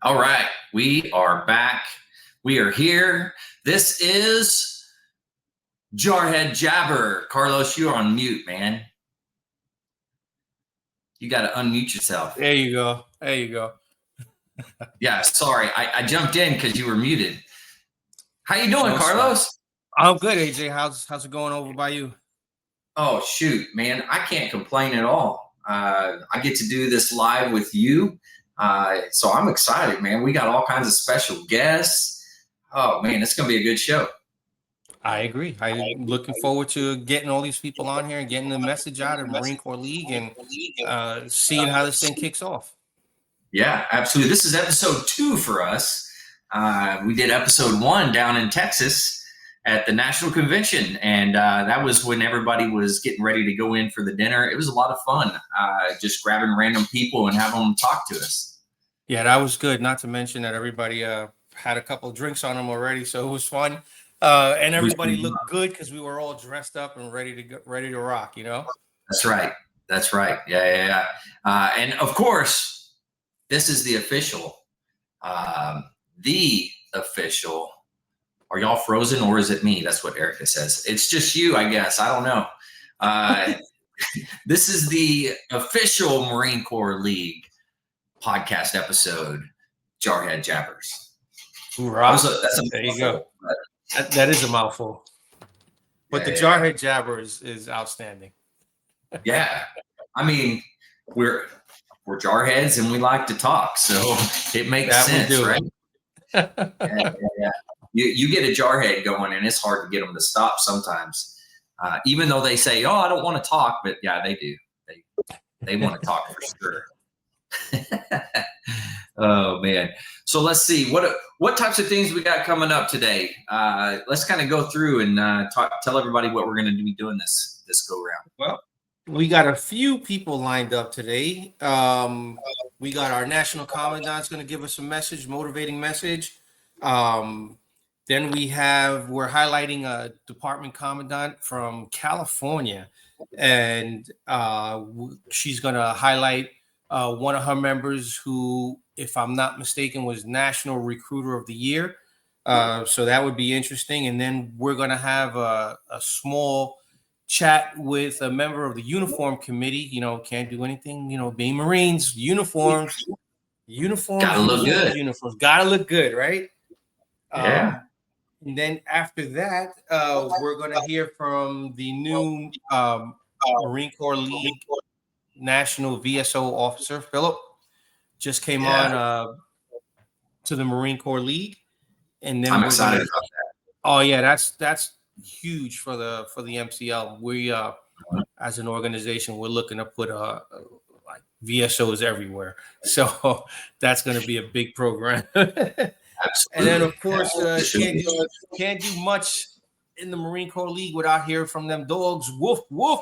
All right, we are back. We are here. This is Jarhead Jabber. Carlos, you're on mute, man. You got to unmute yourself. There you go. There you go. Yeah, sorry. I jumped in because you were muted. How you doing, Carlos? I'm good, AJ. How's it going over by you? Oh, shoot, man. I can't complain at all. I get to do this live with you. So I'm excited, man. We got all kinds of special guests. Oh, man, it's going to be a good show. I agree. I'm looking forward to getting all these people on here and getting the message out of Marine Corps League and seeing how this thing kicks off. Yeah, absolutely. This is episode 2 for us. We did episode 1 down in Texas at the National Convention, and that was when everybody was getting ready to go in for the dinner. It was a lot of fun, just grabbing random people and having them talk to us. Yeah, that was good. Not to mention that everybody had a couple of drinks on them already, so it was fun. And everybody looked good because we were all dressed up and ready to rock. You know. That's right. That's right. Yeah. And of course, this is the official. Are y'all frozen or is it me? That's what Erica says. It's just you, I guess. I don't know. This is the official Marine Corps League podcast episode, Jarhead Jabbers. There you go. That is a mouthful. But the Jarhead Jabbers is outstanding. Yeah. I mean, we're jarheads and we like to talk, so it makes sense, right? Yeah. You get a jarhead going and it's hard to get them to stop sometimes, even though they say, "Oh, I don't want to talk," but yeah, they do. They want to talk for sure. Oh man! So let's see what types of things we got coming up today. Let's kind of go through and tell everybody what we're going to be doing this go round. Well, we got a few people lined up today. We got our National Commandant's going to give us a message, motivating message. Then we're highlighting a department commandant from California, and she's going to highlight one of her members who, if I'm not mistaken, was National Recruiter of the Year. So that would be interesting. And then we're going to have a small chat with a member of the uniform committee. You know, can't do anything, being Marines, uniforms Gotta look good. Uniforms gotta look good, right? Yeah. And then after that, we're going to hear from the new Marine Corps League National VSO officer, Philip. Just came on to the Marine Corps League, and then I'm excited about that. Oh yeah, that's huge for the MCL. We as an organization, we're looking to put like VSOs everywhere, so that's going to be a big program. And then, of course, can't do much in the Marine Corps League without hearing from them dogs. Woof woof.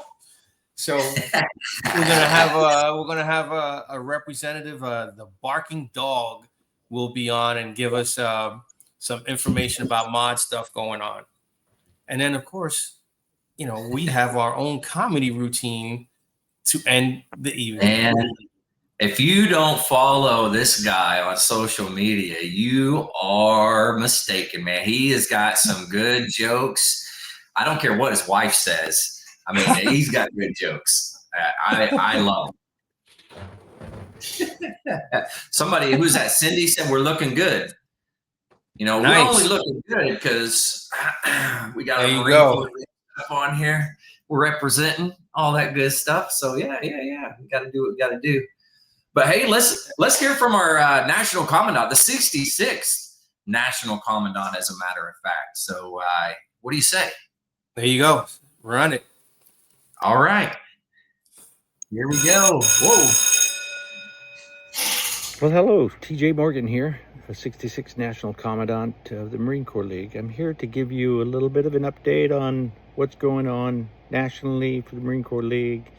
So we're gonna have a representative. The barking dog will be on and give us some information about mod stuff going on. And then, of course, we have our own comedy routine to end the evening. And if you don't follow this guy on social media, you are mistaken, man. He has got some good jokes. I don't care what his wife says. I mean, he's got good jokes. I love him. Somebody, who's that? Cindy said we're looking good. Nice. We're only looking good because we got a Marine Corps stuff on here. We're representing all that good stuff. So yeah. We got to do what we got to do. But hey, let's hear from our National Commandant, the 66th National Commandant, as a matter of fact. So what do you say? There you go. Run it. All right. Here we go. Whoa. Well, hello. TJ Morgan here, the 66th National Commandant of the Marine Corps League. I'm here to give you a little bit of an update on what's going on nationally for the Marine Corps League.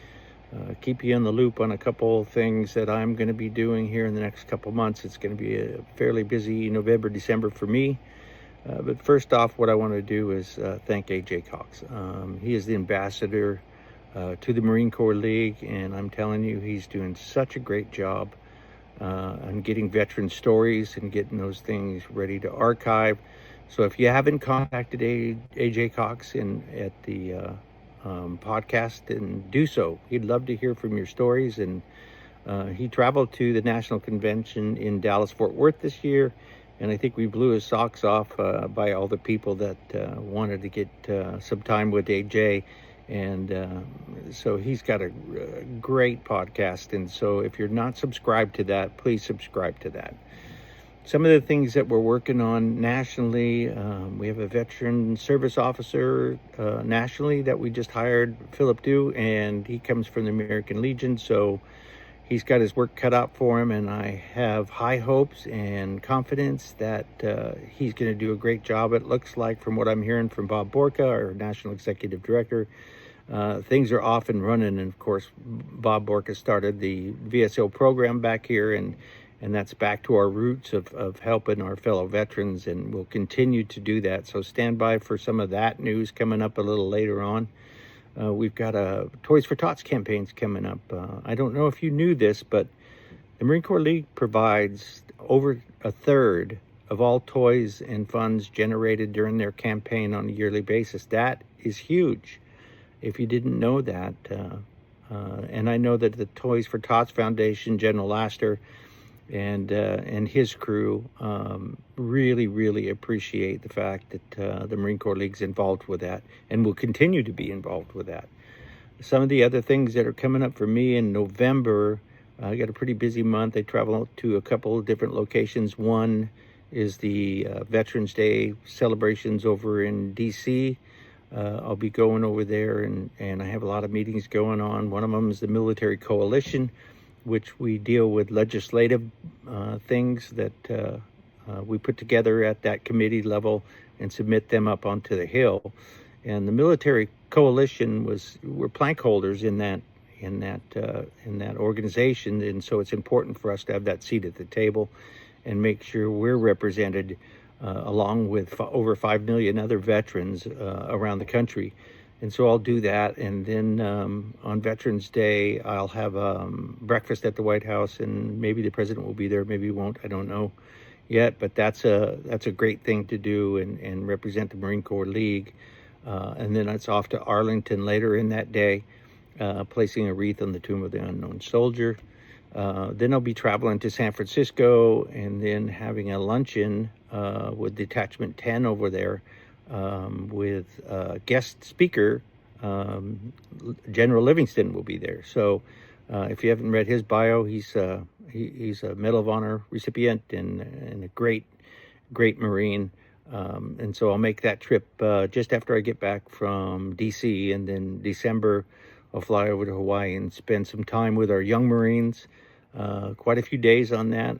Keep you in the loop on a couple things that I'm going to be doing here in the next couple months. It's going to be a fairly busy November, December for me. But first off, what I want to do is thank AJ Cox. He is the ambassador to the Marine Corps League, and I'm telling you, he's doing such a great job. on getting veteran stories and getting those things ready to archive. So if you haven't contacted AJ Cox at the podcast, then do so. He'd love to hear from your stories. And he traveled to the National Convention in Dallas-Fort Worth this year, and I think we blew his socks off by all the people that wanted to get some time with AJ. And so he's got a great podcast. And so if you're not subscribed to that, please subscribe to that. Some of the things that we're working on nationally, we have a veteran service officer nationally that we just hired, Philip Dew, and he comes from the American Legion. So he's got his work cut out for him, and I have high hopes and confidence that he's going to do a great job. It looks like, from what I'm hearing from Bob Borka, our National Executive Director, things are off and running. And of course, Bob Borka started the VSO program back here, and that's back to our roots of helping our fellow veterans, and we'll continue to do that. So stand by for some of that news coming up a little later on. We've got a Toys for Tots campaigns coming up. I don't know if you knew this, but the Marine Corps League provides over a third of all toys and funds generated during their campaign on a yearly basis. That is huge, if you didn't know that. And I know that the Toys for Tots Foundation, General Laster, and his crew really appreciate the fact that the Marine Corps League's involved with that and will continue to be involved with that. Some of the other things that are coming up for me in November, I got a pretty busy month. I travel to a couple of different locations. One is the Veterans Day celebrations over in DC. I'll be going over there, and I have a lot of meetings going on. One of them is the Military Coalition, which we deal with legislative things that we put together at that committee level and submit them up onto the Hill. And the Military Coalition we're plank holders in that organization, and so it's important for us to have that seat at the table and make sure we're represented along with over 5 million other veterans around the country. And so I'll do that, and then on Veterans Day, I'll have breakfast at the White House, and maybe the president will be there, maybe he won't, I don't know yet, but that's a great thing to do and represent the Marine Corps League. And then it's off to Arlington later in that day, placing a wreath on the Tomb of the Unknown Soldier. Then I'll be traveling to San Francisco and then having a luncheon with Detachment 10 over there, with guest speaker, General Livingston will be there. So if you haven't read his bio, he's a Medal of Honor recipient and a great Marine. And so I'll make that trip just after I get back from DC, and then December I'll fly over to Hawaii and spend some time with our young Marines. Quite a few days on that.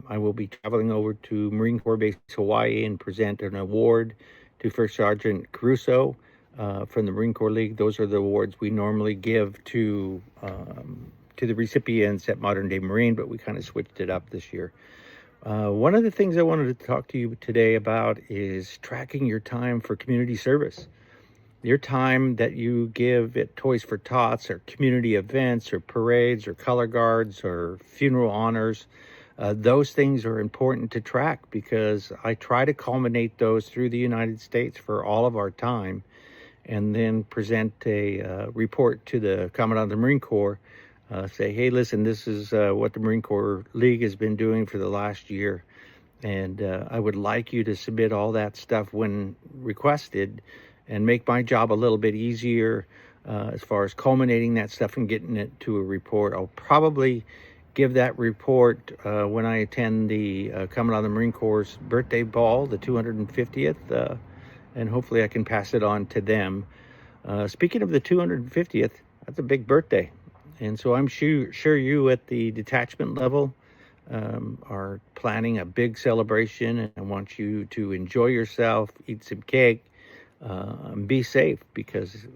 I will be traveling over to Marine Corps Base Hawaii and present an award to First Sergeant Caruso from the Marine Corps League. Those are the awards we normally give to the recipients at Modern Day Marine, but we kind of switched it up this year. One of the things I wanted to talk to you today about is tracking your time for community service. Your time that you give at Toys for Tots or community events or parades or color guards or funeral honors, those things are important to track, because I try to culminate those through the United States for all of our time, and then present a report to the Commandant of the Marine Corps, say, hey, listen, this is what the Marine Corps League has been doing for the last year, and I would like you to submit all that stuff when requested, and make my job a little bit easier as far as culminating that stuff and getting it to a report. I'll probably give that report when I attend the Commandant of the Marine Corps' birthday ball, the 250th, and hopefully I can pass it on to them. Speaking of the 250th, that's a big birthday. And so I'm sure you at the detachment level are planning a big celebration, and I want you to enjoy yourself, eat some cake, be safe, because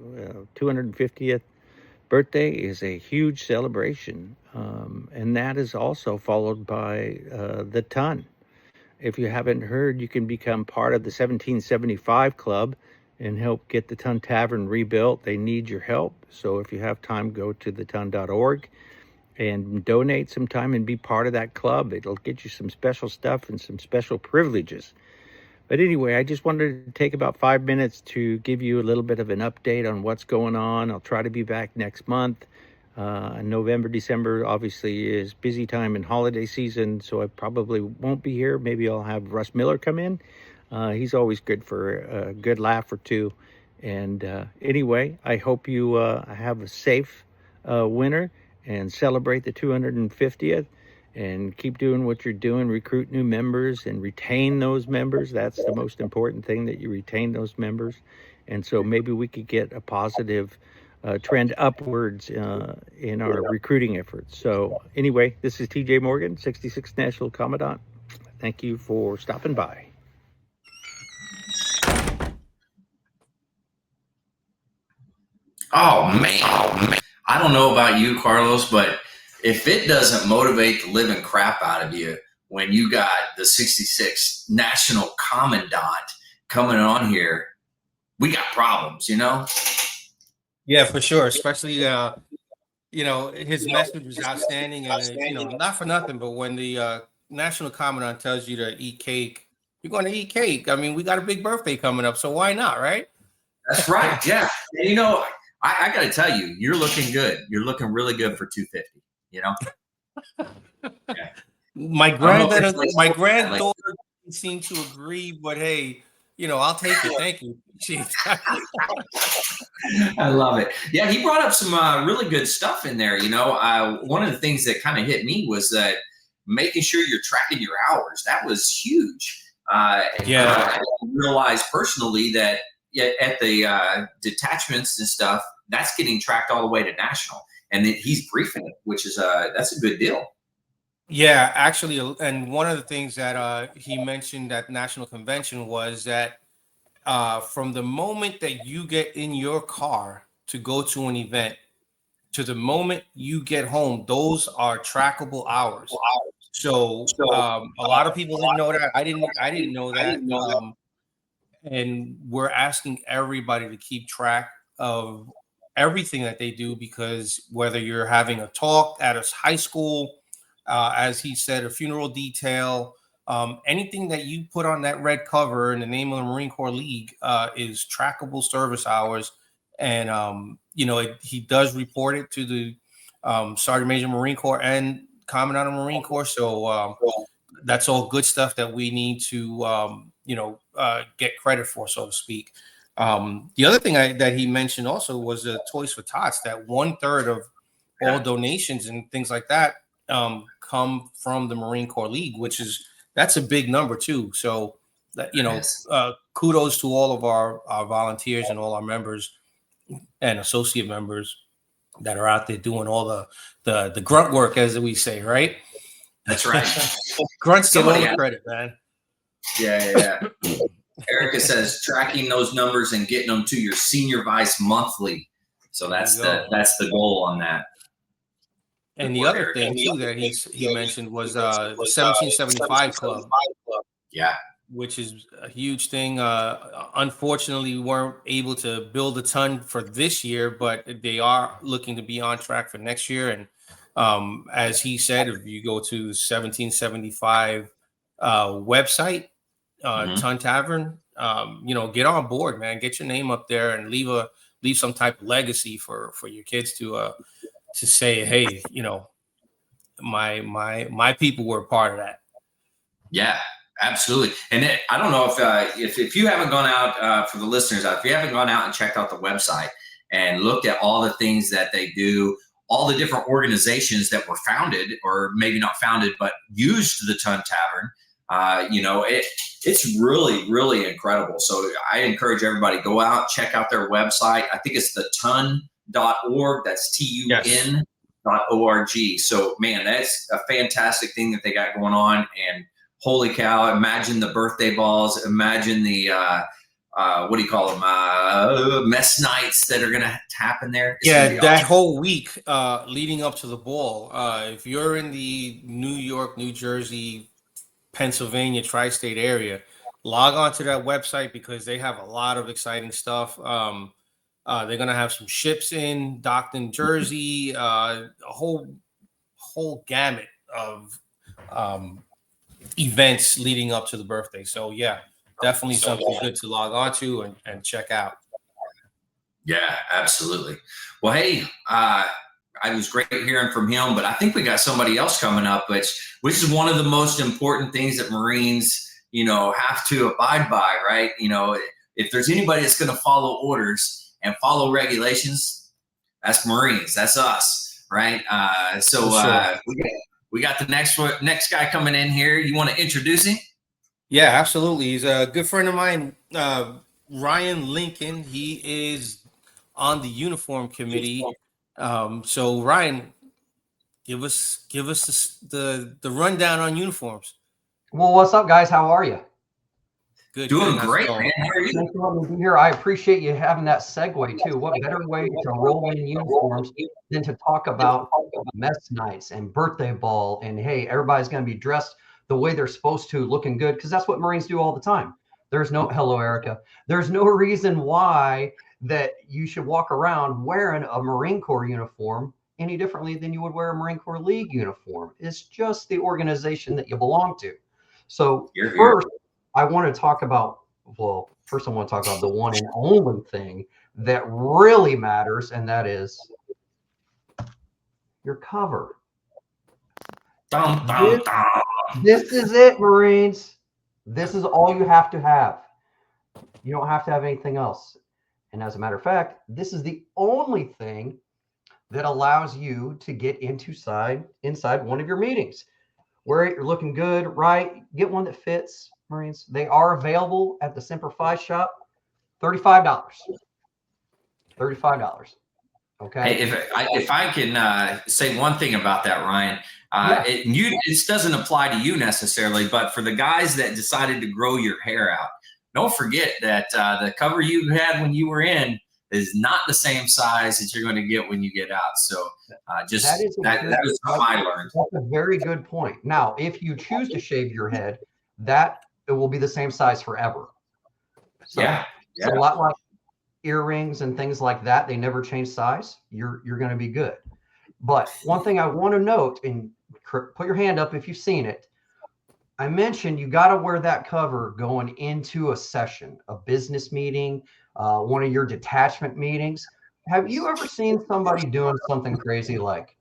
250th birthday is a huge celebration, and that is also followed by the ton. If you haven't heard, you can become part of the 1775 Club and help get the Ton Tavern rebuilt. They need your help, so if you have time, go to theton.org and donate some time and be part of that club. It'll get you some special stuff and some special privileges. But anyway, I just wanted to take about 5 minutes to give you a little bit of an update on what's going on. I'll try to be back next month. November, December obviously is busy time and holiday season, so I probably won't be here. Maybe I'll have Russ Miller come in. He's always good for a good laugh or two. And anyway, I hope you have a safe winter and celebrate the 250th. And keep doing what you're doing, recruit new members and retain those members. That's the most important thing, that you retain those members. And so maybe we could get a positive trend upwards in our recruiting efforts. So anyway, this is TJ Morgan, 66 National Commandant. Thank you for stopping by. Oh man. I don't know about you, Carlos, but if it doesn't motivate the living crap out of you when you got the 66 National Commandant coming on here, we got problems, you know? Yeah, for sure. Especially, his message was outstanding. And, not for nothing, but when the National Commandant tells you to eat cake, you're going to eat cake. I mean, we got a big birthday coming up, so why not, right? That's right. Yeah. And, I got to tell you, you're looking good. You're looking really good for 250. Yeah. My granddaughter didn't seem to agree, but hey, I'll take it. Thank you. I love it. Yeah, he brought up some really good stuff in there. One of the things that kind of hit me was that making sure you're tracking your hours. That was huge. I realized personally that at the detachments and stuff, that's getting tracked all the way to national. And then he's briefing it, which is that's a good deal. Yeah, actually, and one of the things that he mentioned at National Convention was that from the moment that you get in your car to go to an event to the moment you get home, those are trackable hours. So a lot of people didn't know that. I didn't know that. And we're asking everybody to keep track of everything that they do, because whether you're having a talk at a high school, as he said, a funeral detail, anything that you put on that red cover in the name of the Marine Corps League is trackable service hours. And, he does report it to the Sergeant Major Marine Corps and Commandant of Marine Corps. So that's all good stuff that we need to, get credit for, so to speak. The other thing that he mentioned also was the Toys for Tots, that 1/3 of all donations and things like that come from the Marine Corps League, that's a big number too. So that, kudos to all of our volunteers and all our members and associate members that are out there doing all the grunt work, as we say, right? That's right. Grunts get all the credit, man. Yeah. Erica says tracking those numbers and getting them to your senior vice monthly. So that's the goal on that. And the other thing too that he mentioned was the 1775 club. Yeah. Which is a huge thing. Unfortunately, we weren't able to build a ton for this year, but they are looking to be on track for next year. And as he said, if you go to the 1775 website, Ton Tavern, get on board, man. Get your name up there and leave some type of legacy for your kids to say, hey, my people were a part of that. Yeah. Absolutely. And I don't know if you haven't gone out, for the listeners, if you haven't gone out and checked out the website and looked at all the things that they do, all the different organizations that were founded, or maybe not founded, but used the Ton Tavern, it's really, really incredible. So I encourage everybody, go out, check out their website. I think it's the ton.org. That's TUN.org. So, man, that's a fantastic thing that they got going on. And holy cow, imagine the birthday balls, imagine the, what do you call them, mess nights that are going to happen there. It's that whole week leading up to the ball. If you're in the New York, New Jersey, Pennsylvania, tri-state area, log on to that website, because they have a lot of exciting stuff. They're going to have some ships docked in Jersey, a whole whole gamut of events leading up to the birthday. So yeah, definitely something good to log on to and check out. Yeah, absolutely. Well, hey, it was great hearing from him, but I think we got somebody else coming up, which is one of the most important things that Marines, have to abide by, right? If there's anybody that's going to follow orders and follow regulations, that's Marines, that's us, right? We got the next guy coming in here. You want to introduce him? Yeah, absolutely. He's a good friend of mine, Ryan Lincoln. He is on the uniform committee. So Ryan, give us the rundown on uniforms. Well, what's up, guys? How are you? Good. Doing good. great, man. How are you? Thanks for letting me be here. I appreciate you having that segue too. What better way to roll in uniforms than to talk about mess nights and birthday ball and hey, everybody's going to be dressed the way they're supposed to, looking good, because that's what Marines do all the time. Hello, Erica. There's no reason why that you should walk around wearing a Marine Corps uniform any differently than you would wear a Marine Corps League uniform. It's just the organization that you belong to. So first, I want to talk about, first I want to talk about the one and only thing that really matters, and that is your cover. This is it, Marines. This is all you have to have. You don't have to have anything else. And as a matter of fact, this is the only thing that allows you to get inside one of your meetings. Wear it, you're looking good, right? Get one that fits, Marines. They are available at the Semper Fi shop. $35. $35. Okay. Hey, if I can say one thing about that, Ryan, this doesn't apply to you necessarily, but for the guys that decided to grow your hair out, don't forget that the cover you had when you were in is not the same size that you're going to get when you get out. So that is something I learned. That's a very good point. Now, if you choose to shave your head, it will be the same size forever. So it's a lot like earrings and things like that. They never change size. You're going to be good. But one thing I want to note, and put your hand up if you've seen it. I mentioned you got to wear that cover going into a session, a business meeting, one of your detachment meetings. Have you ever seen somebody doing something crazy like,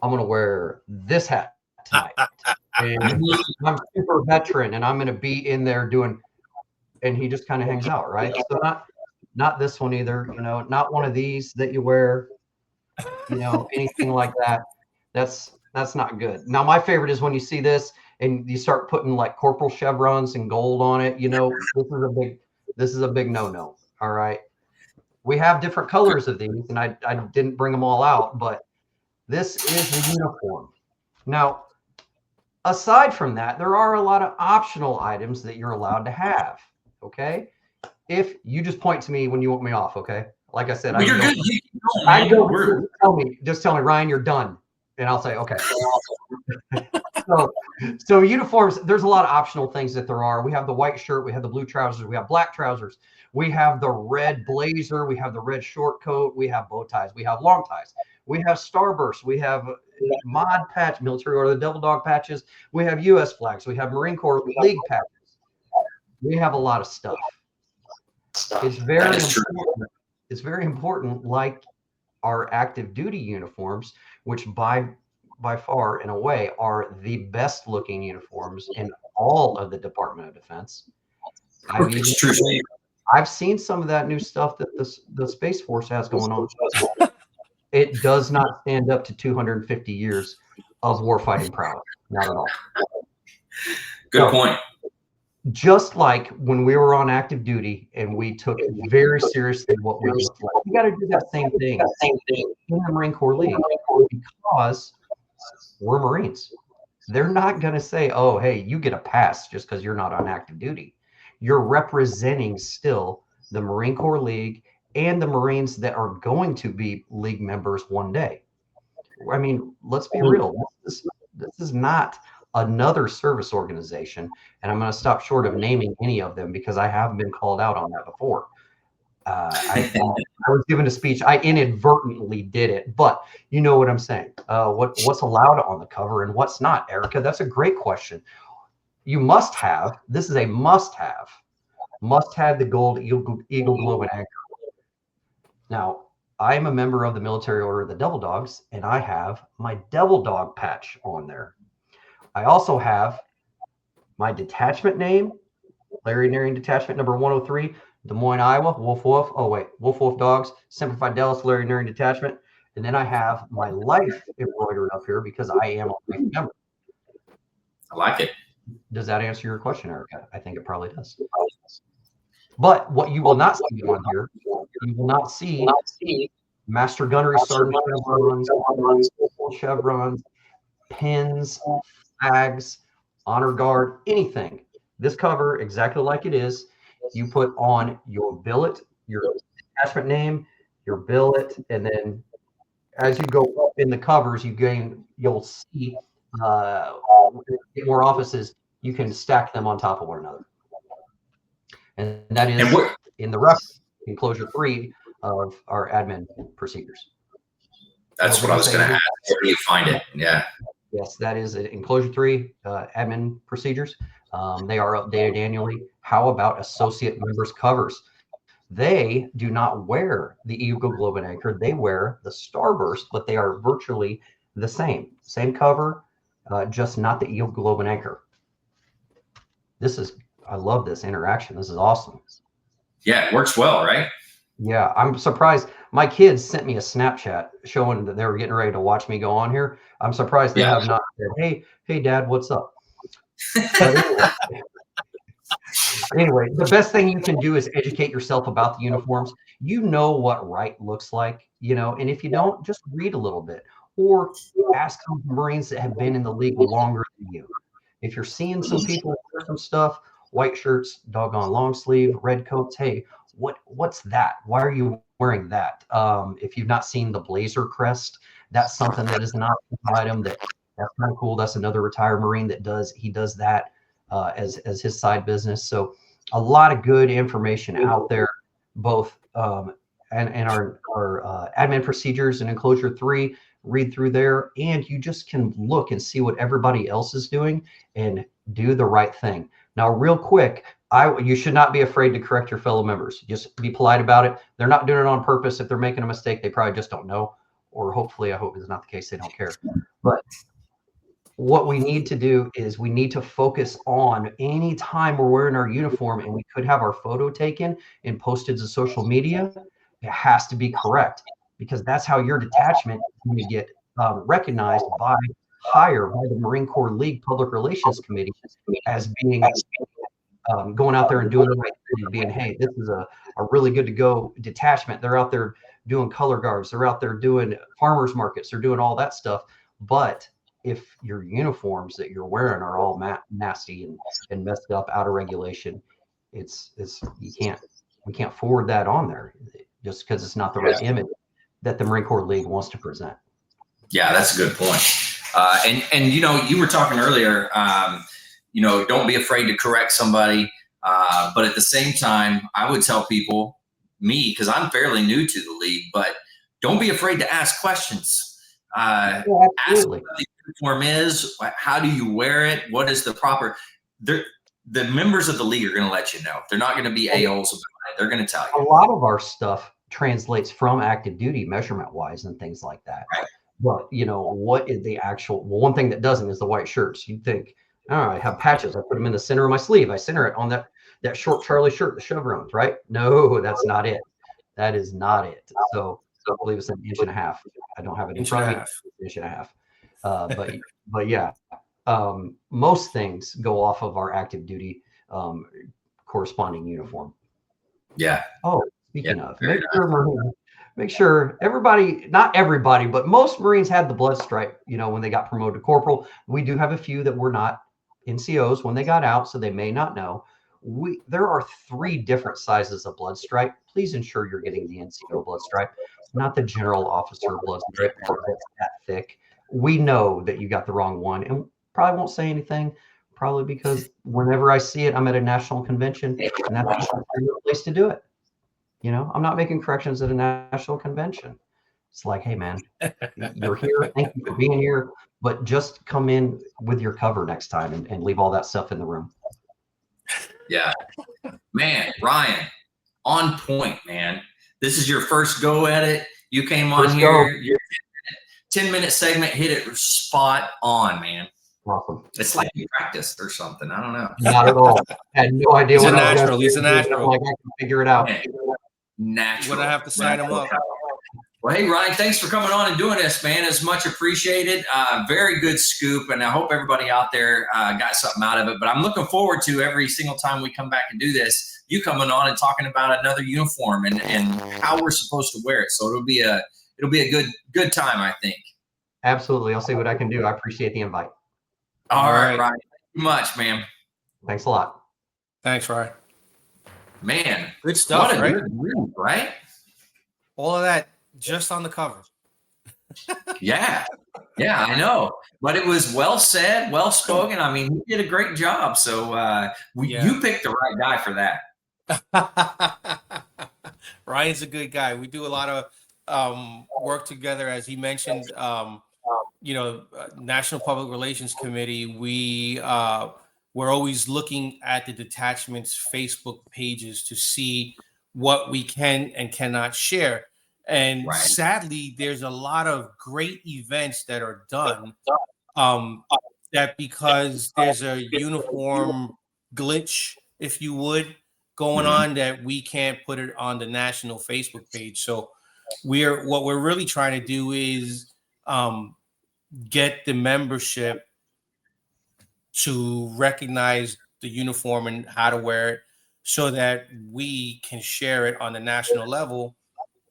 I'm going to wear this hat tonight, and I'm super veteran, and I'm going to be in there doing, and he just kind of hangs out, right? So not this one either, not one of these that you wear, anything like that. That's not good. Now, my favorite is when you see this and you start putting like corporal chevrons and gold on it. This is a big no-no. All right. We have different colors of these, and I didn't bring them all out, but this is the uniform. Now, aside from that, there are a lot of optional items that you're allowed to have. Okay. If you just point to me when you want me off, okay? Like I said, just tell me, Ryan, you're done. And I'll say, okay. So uniforms, there's a lot of optional things that there are. We have the white shirt, we have the blue trousers, we have black trousers, we have the red blazer, we have the red short coat, we have bow ties, we have long ties, we have starbursts, we have mod patch, military order, the devil dog patches, we have U.S. flags, we have Marine Corps League patches. We have a lot of stuff. It's very important. It's very important, like our active duty uniforms, which by far, in a way, are the best looking uniforms in all of the Department of Defense. I've seen some of that new stuff that the Space Force has going on. It does not stand up to 250 years of warfighting prowess. Not at all. Good point. Just like when we were on active duty and we took very seriously what we looked like, we got to do that same thing in the Marine Corps League, because we're Marines. They're not going to say, oh, hey, you get a pass just because you're not on active duty. You're representing still the Marine Corps League and the Marines that are going to be League members one day. I mean, let's be real. This is not another service organization, and I'm going to stop short of naming any of them because I have been called out on that before. I was given a speech. I inadvertently did it, but you know what I'm saying. What's allowed on the cover and what's not, Erica? That's a great question. You must have. This is a must-have. Must have the gold eagle globe and anchor. Now, I'm a member of the Military Order of the Devil Dogs, and I have my Devil Dog patch on there. I also have my detachment name, Larry Nearing Detachment number 103, Des Moines, Iowa, Wolf Wolf. Oh, wait, Wolf Wolf Dogs, Semper Fidelis, Larry Nearing Detachment. And then I have my life embroidered up here because I am a life member. I like it. Does that answer your question, Erica? I think it probably does. But what you will not see on here, you will not see Master Gunnery Sergeant chevrons, pins, flags, honor guard, anything. This cover, exactly like it is, you put on your billet, your attachment name, your billet, and then as you go up in the covers, you'll see more offices, you can stack them on top of one another. And that is in the reference, enclosure 3 of our admin procedures. That's what I was going to ask. Where do you find it? Yeah. Yes, that is enclosure 3 admin procedures. They are updated annually. How about associate members covers? They do not wear the Eagle Globe and Anchor. They wear the Starburst, but they are virtually the same. Same cover, just not the Eagle Globe and Anchor. I love this interaction. This is awesome. Yeah, it works well, right? Yeah, I'm surprised. My kids sent me a Snapchat showing that they were getting ready to watch me go on here. I'm surprised they have not said, hey, Dad, what's up? Anyway, the best thing you can do is educate yourself about the uniforms. You know what right looks like, and if you don't, just read a little bit or ask some Marines that have been in the league longer than you. If you're seeing some people wear some stuff, white shirts, doggone long sleeve, red coats, hey, what's that? Why are you wearing that? If you've not seen the Blazer crest, that's something that is not an item that's kind of cool. That's another retired Marine that does that as his side business. So a lot of good information out there, both and our admin procedures and enclosure 3. Read through there, and you just can look and see what everybody else is doing and do the right thing. Now, real quick, you should not be afraid to correct your fellow members. Just be polite about it. They're not doing it on purpose. If they're making a mistake, they probably just don't know, or hopefully, I hope it's not the case, they don't care. But what we need to do is we need to focus on any time we're wearing our uniform and we could have our photo taken and posted to social media, it has to be correct, because that's how your detachment is going to get recognized by the Marine Corps League Public Relations Committee as being going out there and doing the right thing, being, hey, this is a really good to go detachment. They're out there doing color guards. They're out there doing farmers markets. They're doing all that stuff. But if your uniforms that you're wearing are all nasty and messed up, out of regulation, we can't forward that on there just because it's not the right image that the Marine Corps League wants to present. Yeah, that's a good point. And you were talking earlier, don't be afraid to correct somebody. But at the same time, I would tell people, because I'm fairly new to the league, but don't be afraid to ask questions. Ask what the uniform is. How do you wear it? What is the proper? The members of the league are going to let you know. They're not going to be a-holes about it. They're going to tell you. A lot of our stuff translates from active duty measurement wise and things like that. Right. But what is the actual? Well, one thing that doesn't is the white shirts. You'd think, all right, I have patches. I put them in the center of my sleeve. I center it on that short Charlie shirt, the chevrons, right? No, that's not it. That is not it. So I believe it's an 1.5 inches. I don't have it in front of me. 1.5 inches. But yeah, most things go off of our active duty corresponding uniform. Yeah. Oh, speaking of, make sure everybody, not everybody, but most Marines had the blood stripe, when they got promoted to corporal. We do have a few that were not NCOs when they got out, so they may not know. There are 3 different sizes of blood stripe. Please ensure you're getting the NCO blood stripe, not the general officer blood stripe that's that thick. We know that you got the wrong one, and probably won't say anything, probably because whenever I see it, I'm at a national convention, and that's the place to do it. You know, I'm not making corrections at a national convention. It's like, hey, man, you're here. Thank you for being here. But just come in with your cover next time and leave all that stuff in the room. Yeah. Man, Ryan, on point, man. This is your first go at it. You came on here. Your 10-minute segment hit it spot on, man. Awesome. It's like you practiced or something. I don't know. Not at all. I had no idea what I was going to do. He's a natural. Like, I can figure it out. Man, natural. We're gonna have to sign him up. Well, hey, Ryan, thanks for coming on and doing this, man. It's much appreciated. Very good scoop, and I hope everybody out there got something out of it. But I'm looking forward to every single time we come back and do this, you coming on and talking about another uniform and how we're supposed to wear it. So it'll be a good time, I think. Absolutely. I'll see what I can do. I appreciate the invite. All right, Ryan. Thank you much, man. Thanks a lot. Thanks, Ryan. Man, good stuff, right? Good read, right? All of that just on the cover. Yeah, I know. But it was well said, well spoken. I mean, he did a great job. So you picked the right guy for that. Ryan's a good guy. We do a lot of work together, as he mentioned. National Public Relations Committee. We're always looking at the detachment's Facebook pages to see what we can and cannot share. And sadly, there's a lot of great events that are done that because there's a uniform glitch, if you would, going on, that we can't put it on the national Facebook page. So what we're really trying to do is get the membership to recognize the uniform and how to wear it so that we can share it on the national level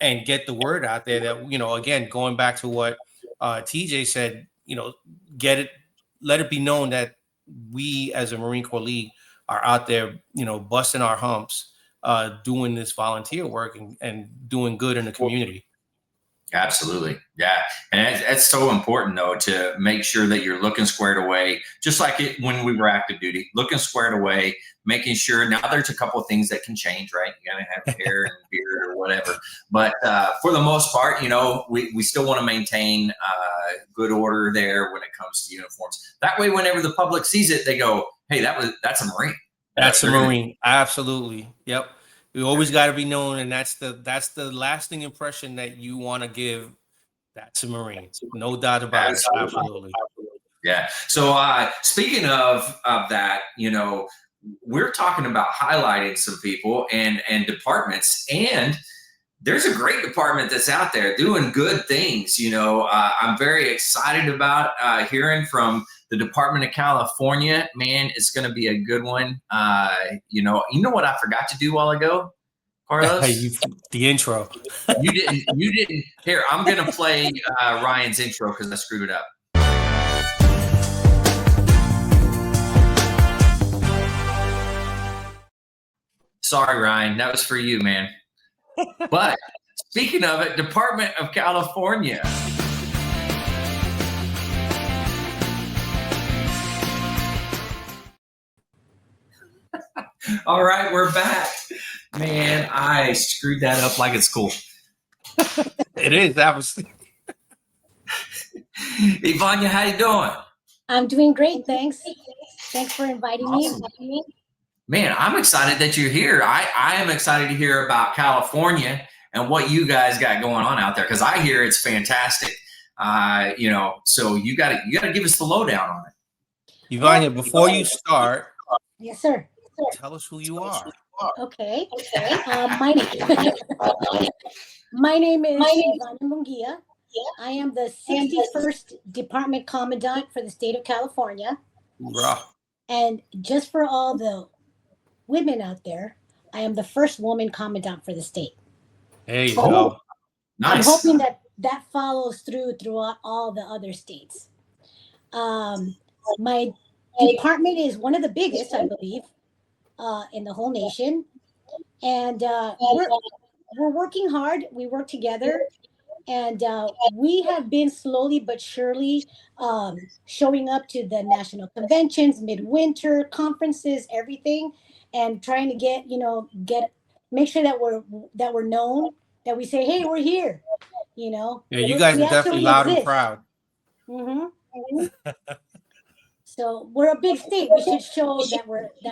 and get the word out there that, again, going back to what TJ said, let it be known that we as a Marine Corps League are out there, busting our humps, doing this volunteer work and doing good in the community. Absolutely. Yeah. And it's so important, though, to make sure that you're looking squared away, just like when we were active duty, looking squared away, making sure. Now, there's a couple of things that can change, right? You got to have hair and beard or whatever. But for the most part, we still want to maintain good order there when it comes to uniforms. That way, whenever the public sees it, they go, hey, that's a Marine. That's a Marine. Absolutely. Yep. We always got to be known, and that's the lasting impression that you want to give. That's a Marine, no doubt about it. Absolutely. Yeah. So speaking of that, we're talking about highlighting some people and departments, and there's a great department that's out there doing good things. I'm very excited about hearing from the Department of California. Man, it's going to be a good one. You know what I forgot to do a while ago, Carlos? The intro. You didn't. Here, I'm going to play Ryan's intro because I screwed it up. Sorry, Ryan. That was for you, man. But speaking of it, Department of California. All right, we're back. Man, I screwed that up like it's cool. It is. That was. Ivania, how you doing? I'm doing great, thanks. Thanks for inviting me. Man, I'm excited that you're here. I am excited to hear about California and what you guys got going on out there, because I hear it's fantastic. So you got to give us the lowdown on it. Ivania, before you start, yes, sir. Tell us who you are. Okay. My name is Ivania Munguia. I am the 61st Department Commandant for the state of California. Hoorah. And just for all the women out there, I am the first woman commandant for the state. There you go. Nice. I'm hoping that follows throughout all the other states. My department is one of the biggest, I believe, in the whole nation. And we're working hard. We work together. And we have been slowly but surely showing up to the national conventions, midwinter conferences, everything, and trying to get make sure that we're known, that we say, hey, we're here. You know, Yeah, you guys we are definitely loud and proud. Mm-hmm. So we're a big state. We should show that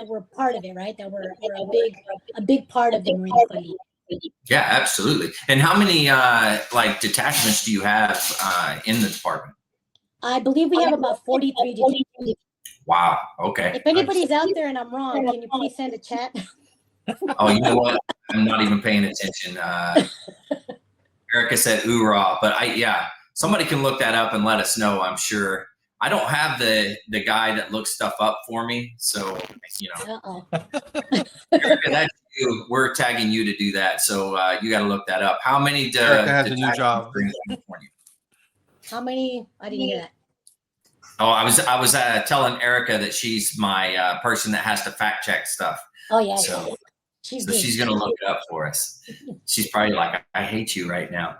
we're part of it, right? That we're a big part of the Marine Corps League. Yeah, absolutely. And how many like detachments do you have in the department? I believe we have about 43 detachments. Wow. Okay. If anybody's out there and I'm wrong, can you please send a chat? Oh, you know what? I'm not even paying attention. Erica said "oorah," but somebody can look that up and let us know. I'm sure. I don't have the guy that looks stuff up for me, so Erica, that's you. We're tagging you to do that, so you got to look that up. How many? Erica has a new job. How many? I didn't hear that. Oh, I was telling Erica that she's my person that has to fact check stuff. Oh yeah. So she's gonna look it up for us. She's probably like, I hate you right now.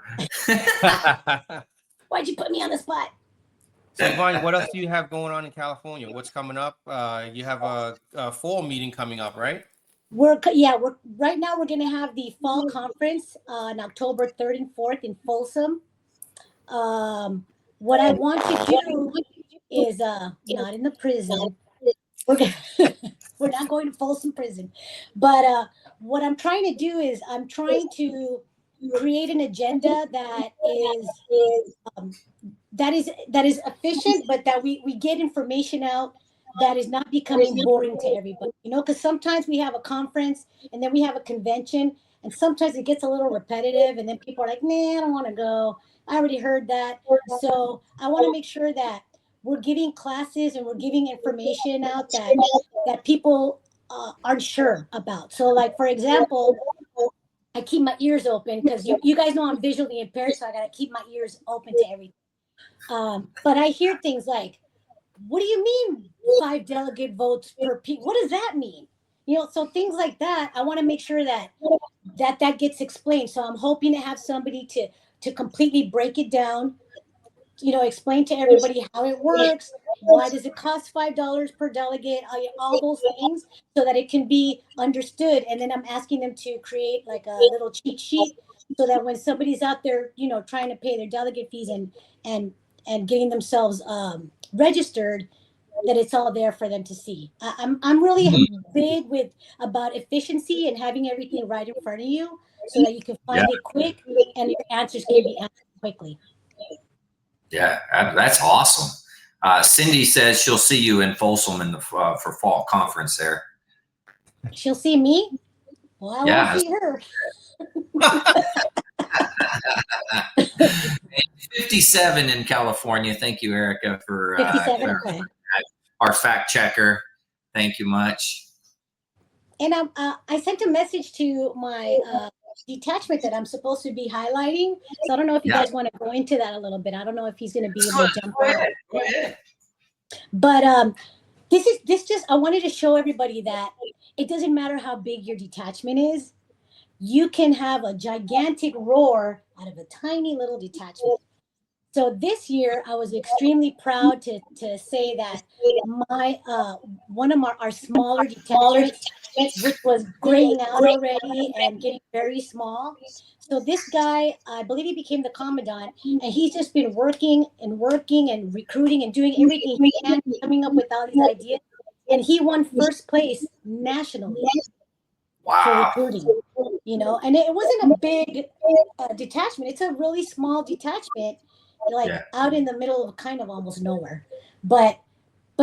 Why'd you put me on the spot? So, Vanya, what else do you have going on in California? What's coming up? You have a fall meeting coming up, right? We're right now we're gonna have the fall conference on October 3rd and 4th in Folsom. What I want to do is not in the prison. We're not going to Folsom Prison, but what I'm trying to do is I'm trying to create an agenda that is efficient, but that we get information out that is not becoming boring to everybody. You know, because sometimes we have a conference and then we have a convention, and sometimes it gets a little repetitive, and then people are like, "Nah, I don't want to go. I already heard that." So I want to make sure that we're giving classes and we're giving information out that people aren't sure about. So, like for example, I keep my ears open because you guys know I'm visually impaired, so I got to keep my ears open to everything. But I hear things like, "What do you mean 5 delegate votes per people? What does that mean?" You know, so things like that. I want to make sure that gets explained. So I'm hoping to have somebody to completely break it down. You know, explain to everybody how it works. Why does it cost $5 per delegate? All those things, so that it can be understood. And then I'm asking them to create like a little cheat sheet, so that when somebody's out there, you know, trying to pay their delegate fees and getting themselves registered, that it's all there for them to see. I'm really big about efficiency and having everything right in front of you, so that you can find it quick and your answers can be answered quickly. Yeah, that's awesome. Cindy says she'll see you in Folsom in the for fall conference there. She'll see me? Well, I won't see her. 57 in California. Thank you, Erica, for 57. Okay. Our fact checker. Thank you much. And I sent a message to my detachment that I'm supposed to be highlighting. So I don't know if you guys want to go into that a little bit. I don't know if he's going to be able to jump on. Go ahead. But I wanted to show everybody that it doesn't matter how big your detachment is. You can have a gigantic roar out of a tiny little detachment. So this year, I was extremely proud to say that my one of our smaller detachments, which was graying out already and getting very small. So this guy, I believe he became the commandant, and he's just been working and recruiting and doing everything he can, coming up with all these ideas. And he won first place nationally for recruiting. You know, and it wasn't a big detachment. It's a really small detachment, like out in the middle of kind of almost nowhere. But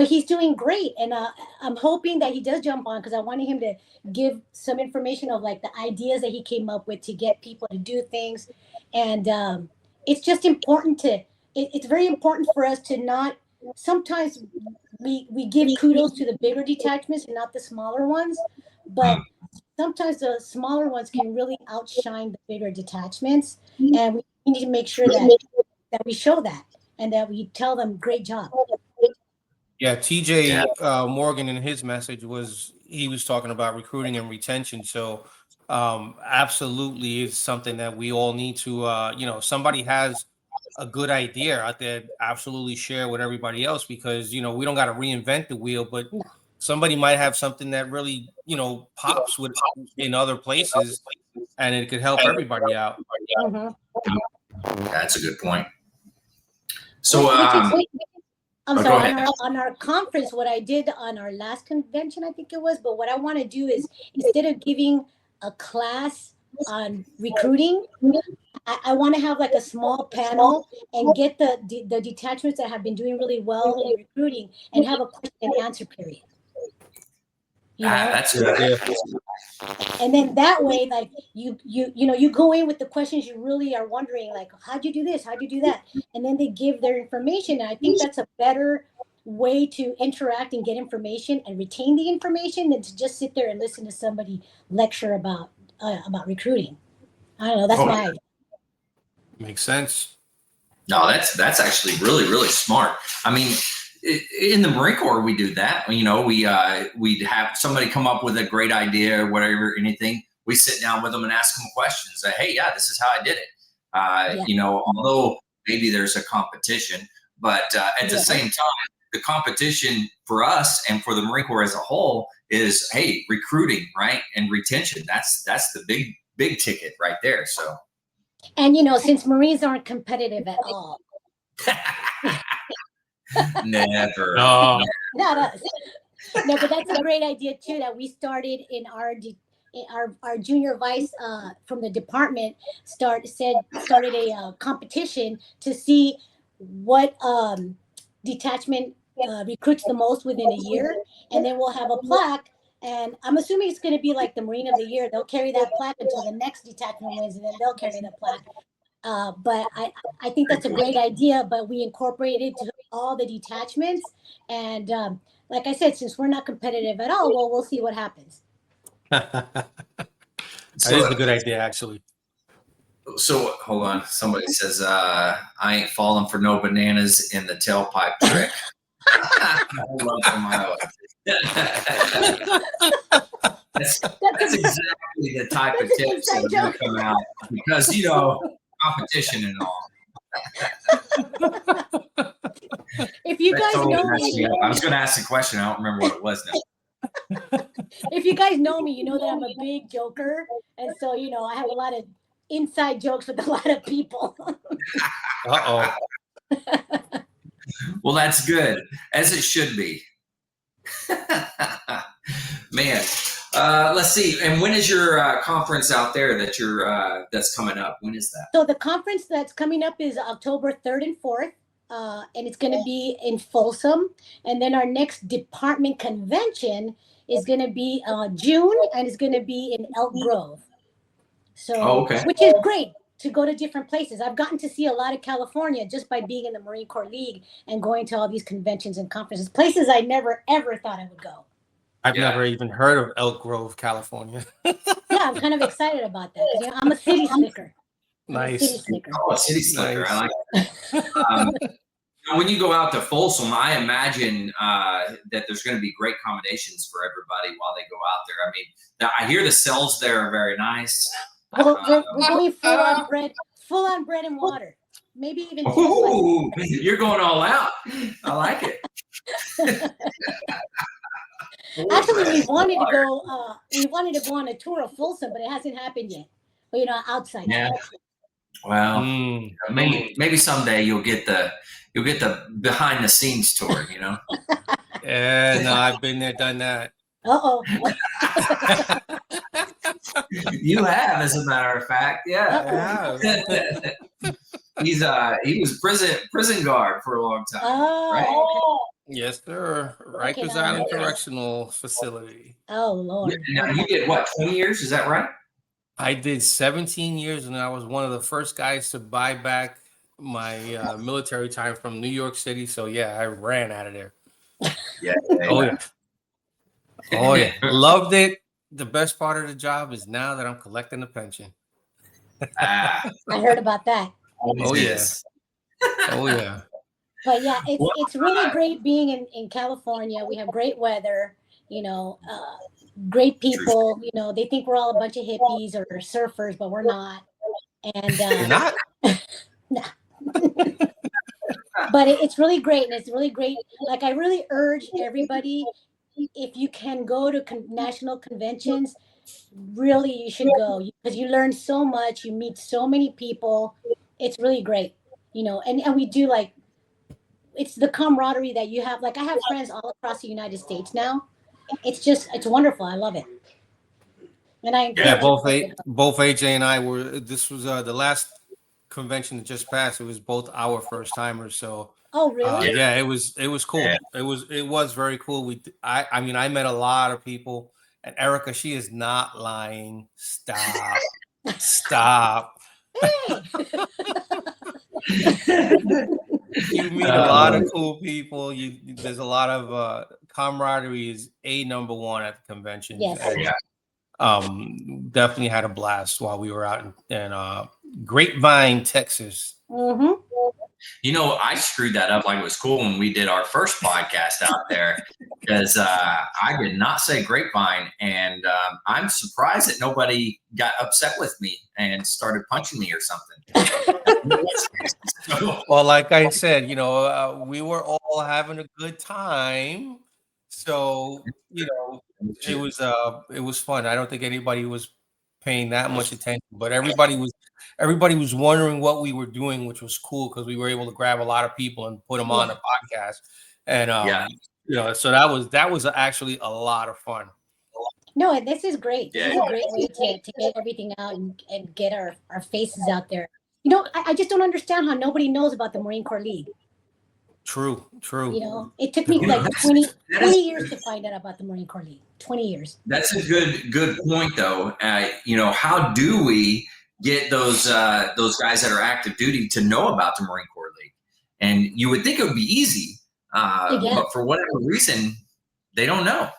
he's doing great, and I'm hoping that he does jump on, because I wanted him to give some information of like the ideas that he came up with to get people to do things. And it's just important it's very important for us to not, sometimes we give kudos to the bigger detachments and not the smaller ones, but sometimes the smaller ones can really outshine the bigger detachments, and we need to make sure that we show that and that we tell them great job. Yeah, TJ Morgan in his message was talking about recruiting and retention. So absolutely is something that we all need to somebody has a good idea out there, absolutely share with everybody else, because we don't got to reinvent the wheel, but somebody might have something that really, pops with in other places, and it could help everybody out. That's a good point. So, I'm go sorry, ahead. on our conference, what I did on our last convention, I think it was, but what I want to do is, instead of giving a class on recruiting, I want to have like a small panel and get the detachments that have been doing really well in recruiting and have a question and answer period. That's good. Yeah. And then that way, like you go in with the questions you really are wondering, like, how'd you do this? How'd you do that? And then they give their information. And I think that's a better way to interact and get information and retain the information than to just sit there and listen to somebody lecture about recruiting. I don't know. That's my idea. Makes sense. No, that's actually really, really smart. I mean, in the Marine Corps, we do that. We'd have somebody come up with a great idea or whatever, anything. We sit down with them and ask them questions. Say, hey, yeah, this is how I did it. Although maybe there's a competition, but at the same time, the competition for us and for the Marine Corps as a whole is, hey, recruiting, right, and retention. That's the big ticket right there. So. And since Marines aren't competitive at all. Never. No. Not us. No, but that's a great idea too, that we started in our junior vice from the department started a competition to see what detachment recruits the most within a year, and then we'll have a plaque. And I'm assuming it's going to be like the Marine of the Year. They'll carry that plaque until the next detachment wins, and then they'll carry the plaque. But I think that's a great idea. But we incorporated to all the detachments, and like I said, since we're not competitive at all, well, we'll see what happens. That is a good idea, actually. So hold on. Somebody says, I ain't falling for no bananas in the tailpipe trick. I love Ohio. That's exactly the type of tips that are going to come out because, competition and all. If you guys know me. I was going to ask a question. I don't remember what it was now. If you guys know me, you know that I'm a big joker. And so, I have a lot of inside jokes with a lot of people. Uh-oh. Well, that's good, as it should be. Man, let's see. And when is your conference out there that's coming up? When is that? So the conference that's coming up is October 3rd and 4th, and it's going to be in Folsom. And then our next department convention is going to be June, and it's going to be in Elk Grove. So, which is great to go to different places. I've gotten to see a lot of California just by being in the Marine Corps League and going to all these conventions and conferences, places I never, ever thought I would go. I've never even heard of Elk Grove, California. Yeah, I'm kind of excited about that because I'm a city slicker. Nice. City slicker. Oh, a city slicker. Nice. I like that. When you go out to Folsom, I imagine that there's going to be great accommodations for everybody while they go out there. I mean, I hear the cells there are very nice. We're going full on bread and water. Maybe even. Ooh, you're going all out. I like it. Actually, we wanted to go on a tour of Folsom, but it hasn't happened yet. But outside. Yeah. Well, maybe someday you'll get the behind the scenes tour. Yeah, no, I've been there, done that. Uh-oh. You have, as a matter of fact, yeah. He was prison guard for a long time. Oh, right? Okay. Yes, sir. Rikers Island Correctional Facility. Oh, Lord. Now you did what, 20 years? Is that right? I did 17 years, and I was one of the first guys to buy back my military time from New York City. So yeah, I ran out of there. Yeah. Oh yeah. Loved it. The best part of the job is now that I'm collecting the pension. I heard about that. Oh yes. Oh yeah. But yeah, it's really great being in California. We have great weather, great people. They think we're all a bunch of hippies or surfers, but we're not. And You're not? No. But it's really great, and it's really great. Like, I really urge everybody if you can go to national conventions, really you should go, because you learn so much, you meet so many people. It's really great, and we do, like, it's the camaraderie that you have. Like, I have friends all across the United States now. It's wonderful. I love it. And I Yeah, encourage you. both AJ and I were. This was the last convention that just passed. It was both our first timers. So, Oh, really? yeah, it was cool. Yeah. It was very cool. I mean, I met a lot of people. And Erica, she is not lying. Stop. Stop. Hey. You meet a lot of cool people. There's a lot of camaraderie is number one at the convention. Yes. And, definitely had a blast while we were out in Grapevine, Texas. Mm-hmm. I screwed that up like it was cool when we did our first podcast out there, because I did not say Grapevine, and I'm surprised that nobody got upset with me and started punching me or something. Well, like I said, we were all having a good time, so it was fun. I don't think anybody was paying that much attention, but everybody was wondering what we were doing, which was cool because we were able to grab a lot of people and put them on the podcast. And so that was actually a lot of fun. No, and this is great. Yeah. This is a great way to get everything out and get our faces out there. I just don't understand how nobody knows about the Marine Corps League. True. It took me like 20 years to find out about the Marine Corps League. 20 years. That's a good point, though. How do we get those guys that are active duty to know about the Marine Corps League? And you would think it would be easy, but for whatever reason, they don't know.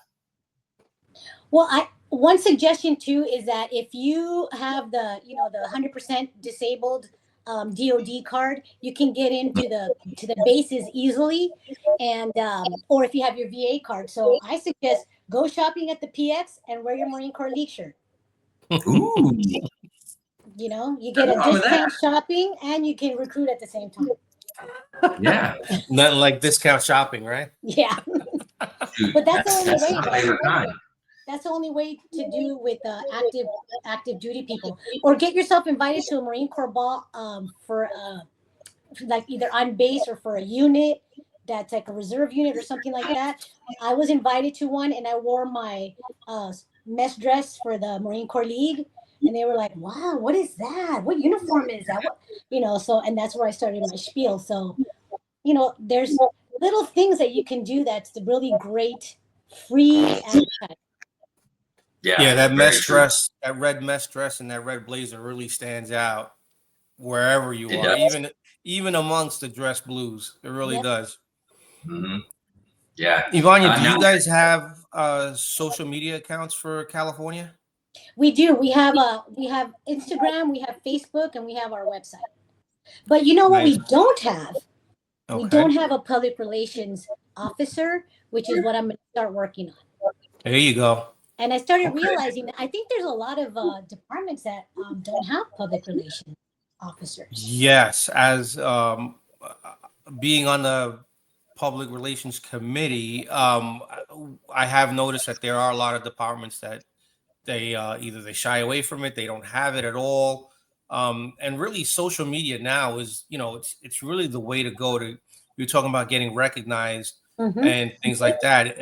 Well, one suggestion too is that if you have the 100% disabled DOD card, you can get into the bases easily, and or if you have your VA card. So I suggest go shopping at the PX and wear your Marine Corps League shirt. Ooh. You get a discount shopping and you can recruit at the same time. Yeah. Nothing like discount shopping, right? Yeah. Dude, But that's the only my way. favorite kind. That's the only way to do with active duty people, or get yourself invited to a Marine Corps ball for like either on base or for a unit that's like a reserve unit or something like that. I was invited to one, and I wore my mess dress for the Marine Corps League, and they were like, "Wow, what is that? What uniform is that?" So, and that's where I started my spiel. So, there's little things that you can do that's really great, free advertising. Yeah, that mess dress, that red mess dress, and that red blazer really stands out wherever you are, even amongst the dress blues. It really does. Mm-hmm. Yeah, Ivania, do you guys have social media accounts for California? We do. We have Instagram, we have Facebook, and we have our website. But you know what we don't have? Okay. We don't have a public relations officer, which is what I'm going to start working on. There you go. And I started realizing that I think there's a lot of departments that don't have public relations officers. Yes, as being on the public relations committee, I have noticed that there are a lot of departments that they either they shy away from it, they don't have it at all. And really, social media now is, it's really the way to go. You're talking about getting recognized and things like that.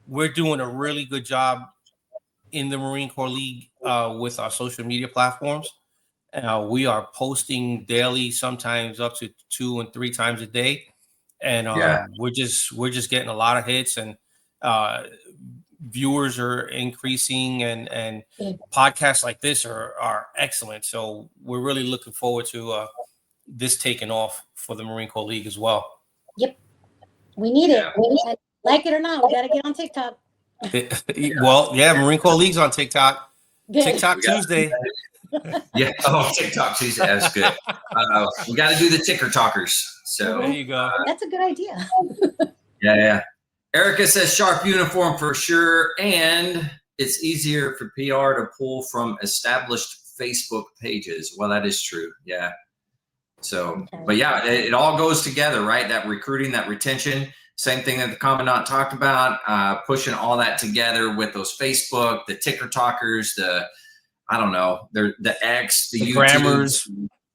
We're doing a really good job in the Marine Corps League with our social media platforms. We are posting daily, sometimes up to 2 and 3 times a day, and we're just getting a lot of hits, and viewers are increasing, and podcasts like this are excellent. So we're really looking forward to this taking off for the Marine Corps League as well. Yep, we need it. Like it or not, we got to get on TikTok. Well, yeah, Marine Corps League's on TikTok. Good. TikTok Tuesday. Yeah. Oh, TikTok Tuesday. That's good. We got to do the ticker talkers. So there you go. That's a good idea. Yeah. Erica says sharp uniform for sure, and it's easier for PR to pull from established Facebook pages. Well, that is true. Yeah. So, but yeah, it all goes together, right? That recruiting, that retention. Same thing that the Commandant talked about, pushing all that together with those Facebook, the ticker talkers, I don't know, the X, the grammars.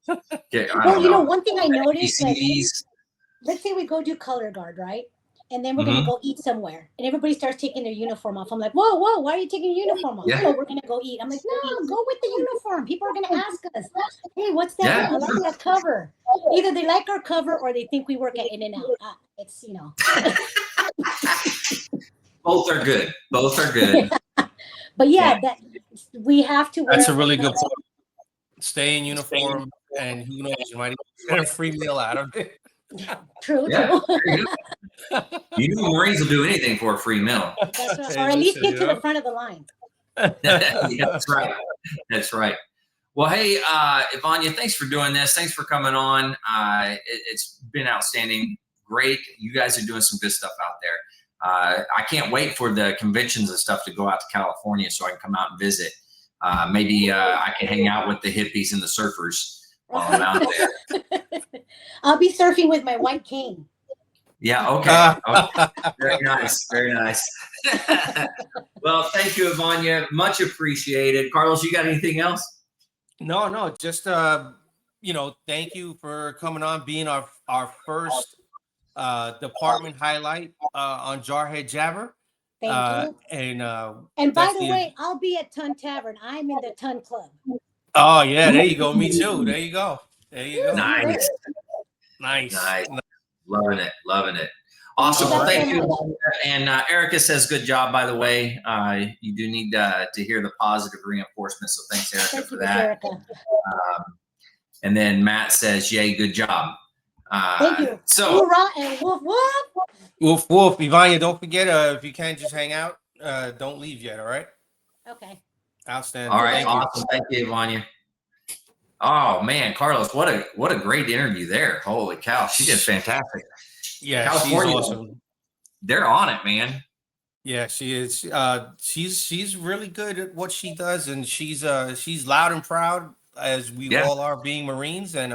Well, one thing I noticed, like, PCs. let's say we go do color guard, right? And then we're gonna go eat somewhere, and everybody starts taking their uniform off. I'm like, whoa, why are you taking your uniform off? Yeah. Oh, we're gonna go eat. I'm like, no, go with the uniform. People are gonna ask us, hey, what's that? Yeah. I like that cover. Either they like our cover or they think we work at In-N-Out. It's Both are good. Both are good. But yeah, that we have to wear. That's a really good point. Stay in uniform, and who knows, you might get a free meal out of it. True. You know, Marines will do anything for a free meal. That's right. Or at least get to the front of the line. Yeah, that's right. That's right. Well, hey, Ivania, thanks for doing this. Thanks for coming on. It's been outstanding. Great. You guys are doing some good stuff out there. I can't wait for the conventions and stuff to go out to California so I can come out and visit. Maybe I can hang out with the hippies and the surfers while I'm out there. I'll be surfing with my white cane. Yeah, okay. Very nice. Very nice. Well, thank you, Ivania. Much appreciated. Carlos, you got anything else? No, just thank you for coming on, being our first department highlight on Jarhead Jabber. Thank you. And by the way, I'll be at Ton Tavern. I'm in the Ton Club. Oh yeah, there you go. Me too. There you go. Nice. Loving it. Awesome. Well, thank you. And Erica says, good job, by the way. You do need to hear the positive reinforcement. So thanks, Erica, for that. Erica. And then Matt says, yay, good job. Thank you. So, hoorah and woof woof. Woof woof. Ivania, don't forget, if you can't just hang out, don't leave yet, all right? Okay. Outstanding. All right, awesome. Thank you, Ivania. Oh man, Carlos, what a great interview there. Holy cow, she did fantastic. Yeah, California, she's awesome. They're on it, man. Yeah, she is. She's really good at what she does, and she's loud and proud, as we all are, being Marines, and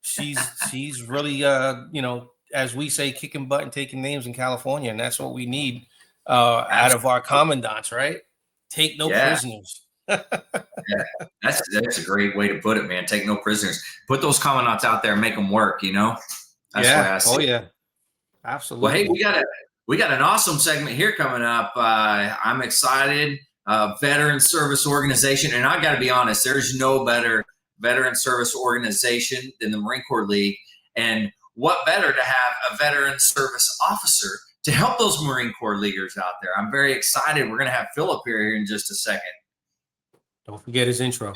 she's really as we say, kicking butt and taking names in California, and that's what we need out of our commandants, right? Take no prisoners. That's a great way to put it, man. Take no prisoners. Put those commandants out there and make them work. That's the way I see it. Oh yeah, absolutely. Well, hey, we got an awesome segment here coming up. I'm excited. Veteran service organization, and I got to be honest, there's no better veteran service organization than the Marine Corps League. And what better to have a veteran service officer to help those Marine Corps leaguers out there? I'm very excited. We're going to have Philip here in just a second. Don't forget his intro.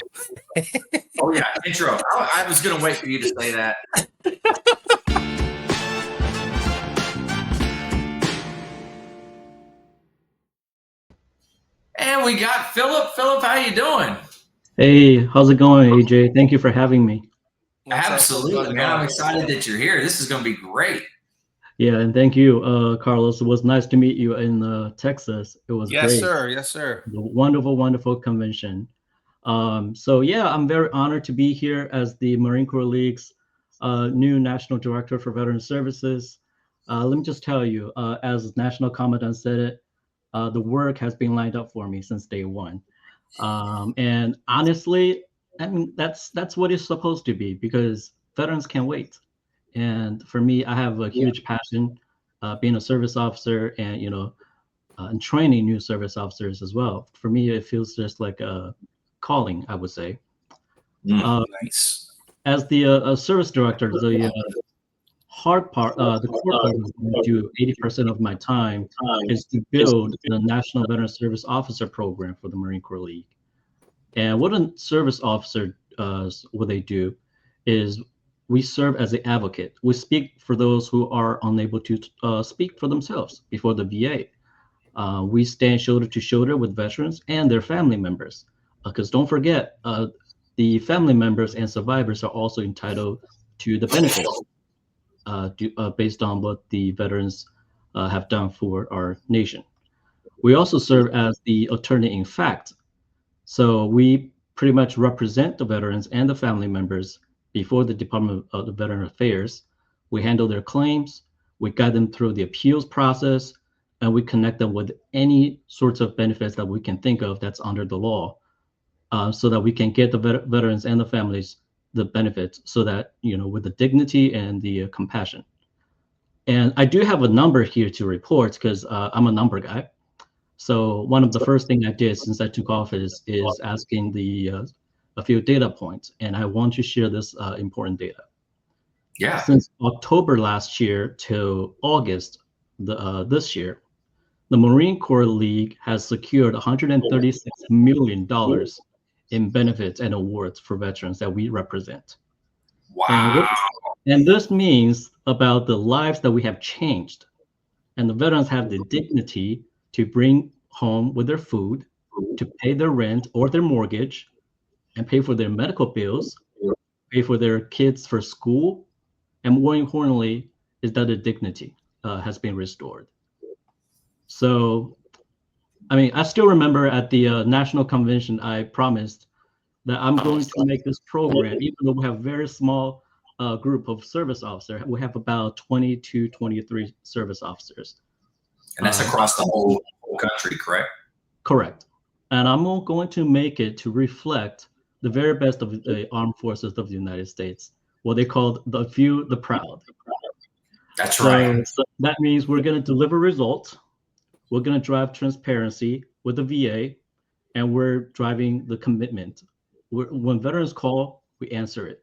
Oh yeah, intro. I was going to wait for you to say that. And we got Philip. Philip, how you doing? Hey, how's it going, AJ? Thank you for having me. Absolutely, man. I'm excited that you're here. This is going to be great. Yeah, and thank you, Carlos. It was nice to meet you in Texas. It was great. Yes, sir. A wonderful convention. So yeah, I'm very honored to be here as the Marine Corps League's new National Director for Veteran Services. Let me just tell you, as National Commandant said it, the work has been lined up for me since day one. And honestly, I mean, that's what it's supposed to be, because veterans can't wait. And for me, I have a huge passion being a service officer and, and training new service officers as well. For me, it feels just like a calling, I would say. Nice. As the service director, the hard part, the core part I do 80% of my time is to build the National Veteran Service Officer Program for the Marine Corps League. And what a service officer what they do is we serve as an advocate. We speak for those who are unable to speak for themselves before the VA. We stand shoulder to shoulder with veterans and their family members. Because don't forget, the family members and survivors are also entitled to the benefits based on what the veterans have done for our nation. We also serve as the attorney in fact. So we pretty much represent the veterans and the family members before the Department of Veteran Affairs. We handle their claims. We guide them through the appeals process, and we connect them with any sorts of benefits that we can think of that's under the law, so that we can get the veterans and the families the benefits, so that, with the dignity and the compassion. And I do have a number here to report, because I'm a number guy. So one of the first things I did since I took office is asking a few data points, and I want to share this important data. Yeah. Since October last year to August this year, the Marine Corps League has secured $136 million in benefits and awards for veterans that we represent. Wow. And this means about the lives that we have changed. And the veterans have the dignity to bring home with their food, to pay their rent or their mortgage, and pay for their medical bills, pay for their kids for school, and more importantly, is that the dignity has been restored. So, I still remember at the National Convention, I promised that I'm going to make this program, even though we have a very small group of service officers. We have about 22, 23 service officers. And that's across the whole country, correct? Correct. And I'm going to make it to reflect the very best of the armed forces of the United States, what they call the few, the proud. That's right. So that means we're going to deliver results. We're going to drive transparency with the VA, and we're driving the commitment. When veterans call, we answer it.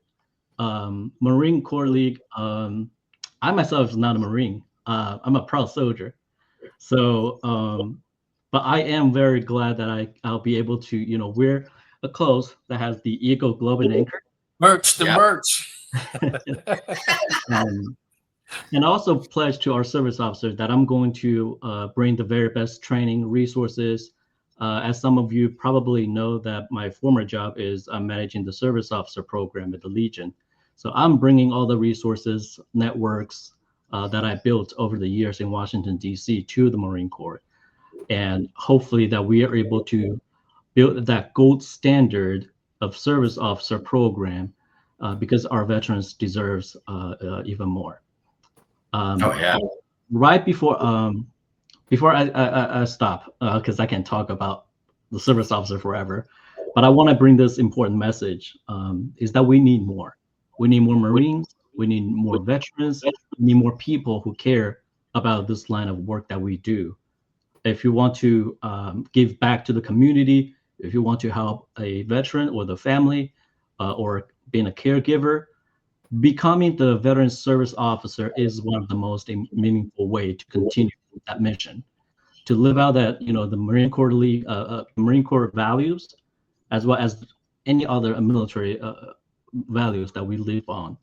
Marine Corps League, I myself is not a Marine. I'm a proud soldier. So, but I am very glad that I'll be able to, wear a clothes that has the Eagle Globe and Anchor. Merch, the merch. And also pledge to our service officers that I'm going to bring the very best training resources. As some of you probably know, that my former job is managing the service officer program at the Legion. So I'm bringing all the resources, networks that I built over the years in Washington, D.C. to the Marine Corps. And hopefully that we are able to build that gold standard of service officer program, because our veterans deserves even more. Right before I stop, because I can talk about the service officer forever, but I want to bring this important message, is that we need more. We need more Marines. We need more veterans. We need more people who care about this line of work that we do. If you want to give back to the community, if you want to help a veteran or the family, or being a caregiver, becoming the veteran service officer is one of the most meaningful way to continue that mission, to live out that, the Marine Corps League, Marine Corps values, as well as any other military values that we live on.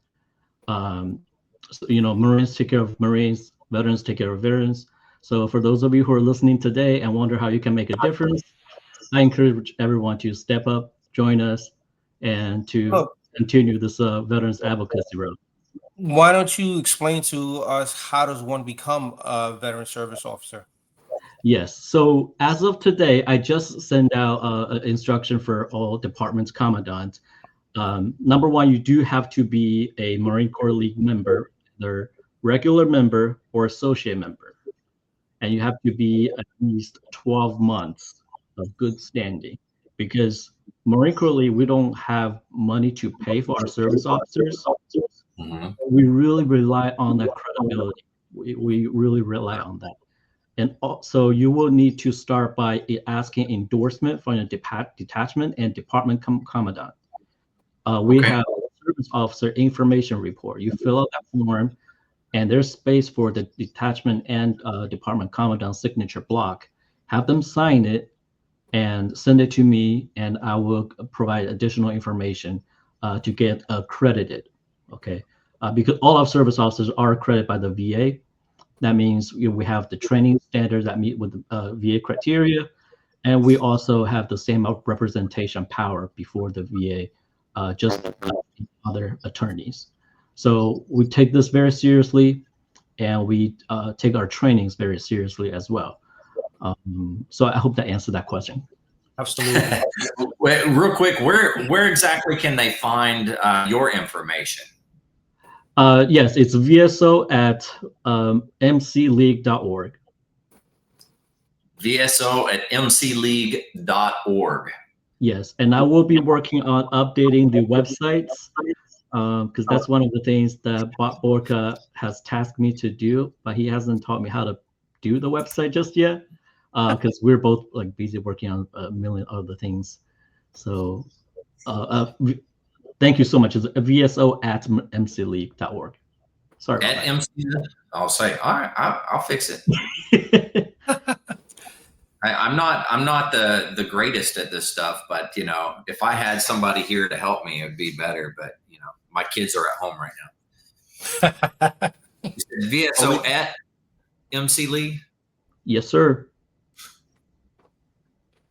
Marines take care of Marines, veterans take care of veterans. So for those of you who are listening today and wonder how you can make a difference, I encourage everyone to step up, join us, and to continue this veterans advocacy road. Why don't you explain to us, how does one become a veteran service officer? Yes. So as of today, I just sent out an instruction for all departments commandants. Number one, you do have to be a Marine Corps League member, either regular member or associate member. And you have to be at least 12 months of good standing, because Marine Corps League, we don't have money to pay for our service officers. Mm-hmm. We really rely on that credibility. We really rely on that. And also you will need to start by asking endorsement from a detachment and department commandant. We have a service officer information report. You fill out that form, and there's space for the detachment and department commandant signature block. Have them sign it and send it to me, and I will provide additional information to get accredited. Okay, because all our service officers are accredited by the VA. That means we have the training standards that meet with the VA criteria, and we also have the same representation power before the VA, just like other attorneys. So we take this very seriously, and we take our trainings very seriously as well. So I hope that answered that question. Absolutely. Wait, real quick, where exactly can they find your information? Yes, it's VSO at mcleague.org. VSO at mcleague.org. Yes, and I will be working on updating the websites because that's one of the things that Bob Borka has tasked me to do, but he hasn't taught me how to do the website just yet because we're both like busy working on a million other things. So thank you so much. It's VSO at mcleague.org. Sorry about At MC, I'll say, all right, I'll fix it. that. I'm not the greatest at this stuff, but you know, if I had somebody here to help me, it'd be better. But you know, my kids are at home right now. You said VSO at MC Lee. Yes, sir.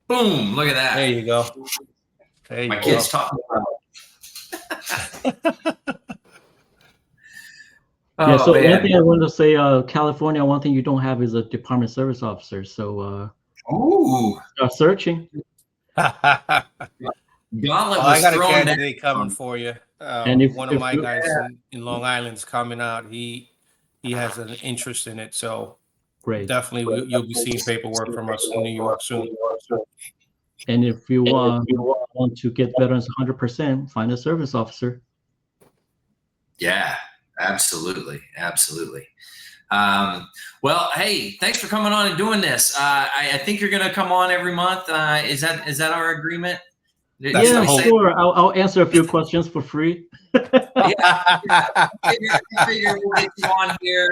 Boom! Look at that. There you go. There you My go. kids talking about. Yeah, so man. one thing I wanted to say, California, one thing you don't have is a department service officer. So Ooh, start searching. gauntlet Well, was I got a thrown down. candidate coming for you. And if- One of if my you- guys in Long Island's coming out. He has an interest in it, so Great. definitely you'll be seeing paperwork from us in New York soon. And if you want to get veterans 100%, find a service officer. Yeah, absolutely, absolutely. Well, hey, thanks for coming on and doing this. I think you're going to come on every month. Is that our agreement? That's Yeah, the hope. sure. I'll answer a few questions for free. I figure we'll get you on here,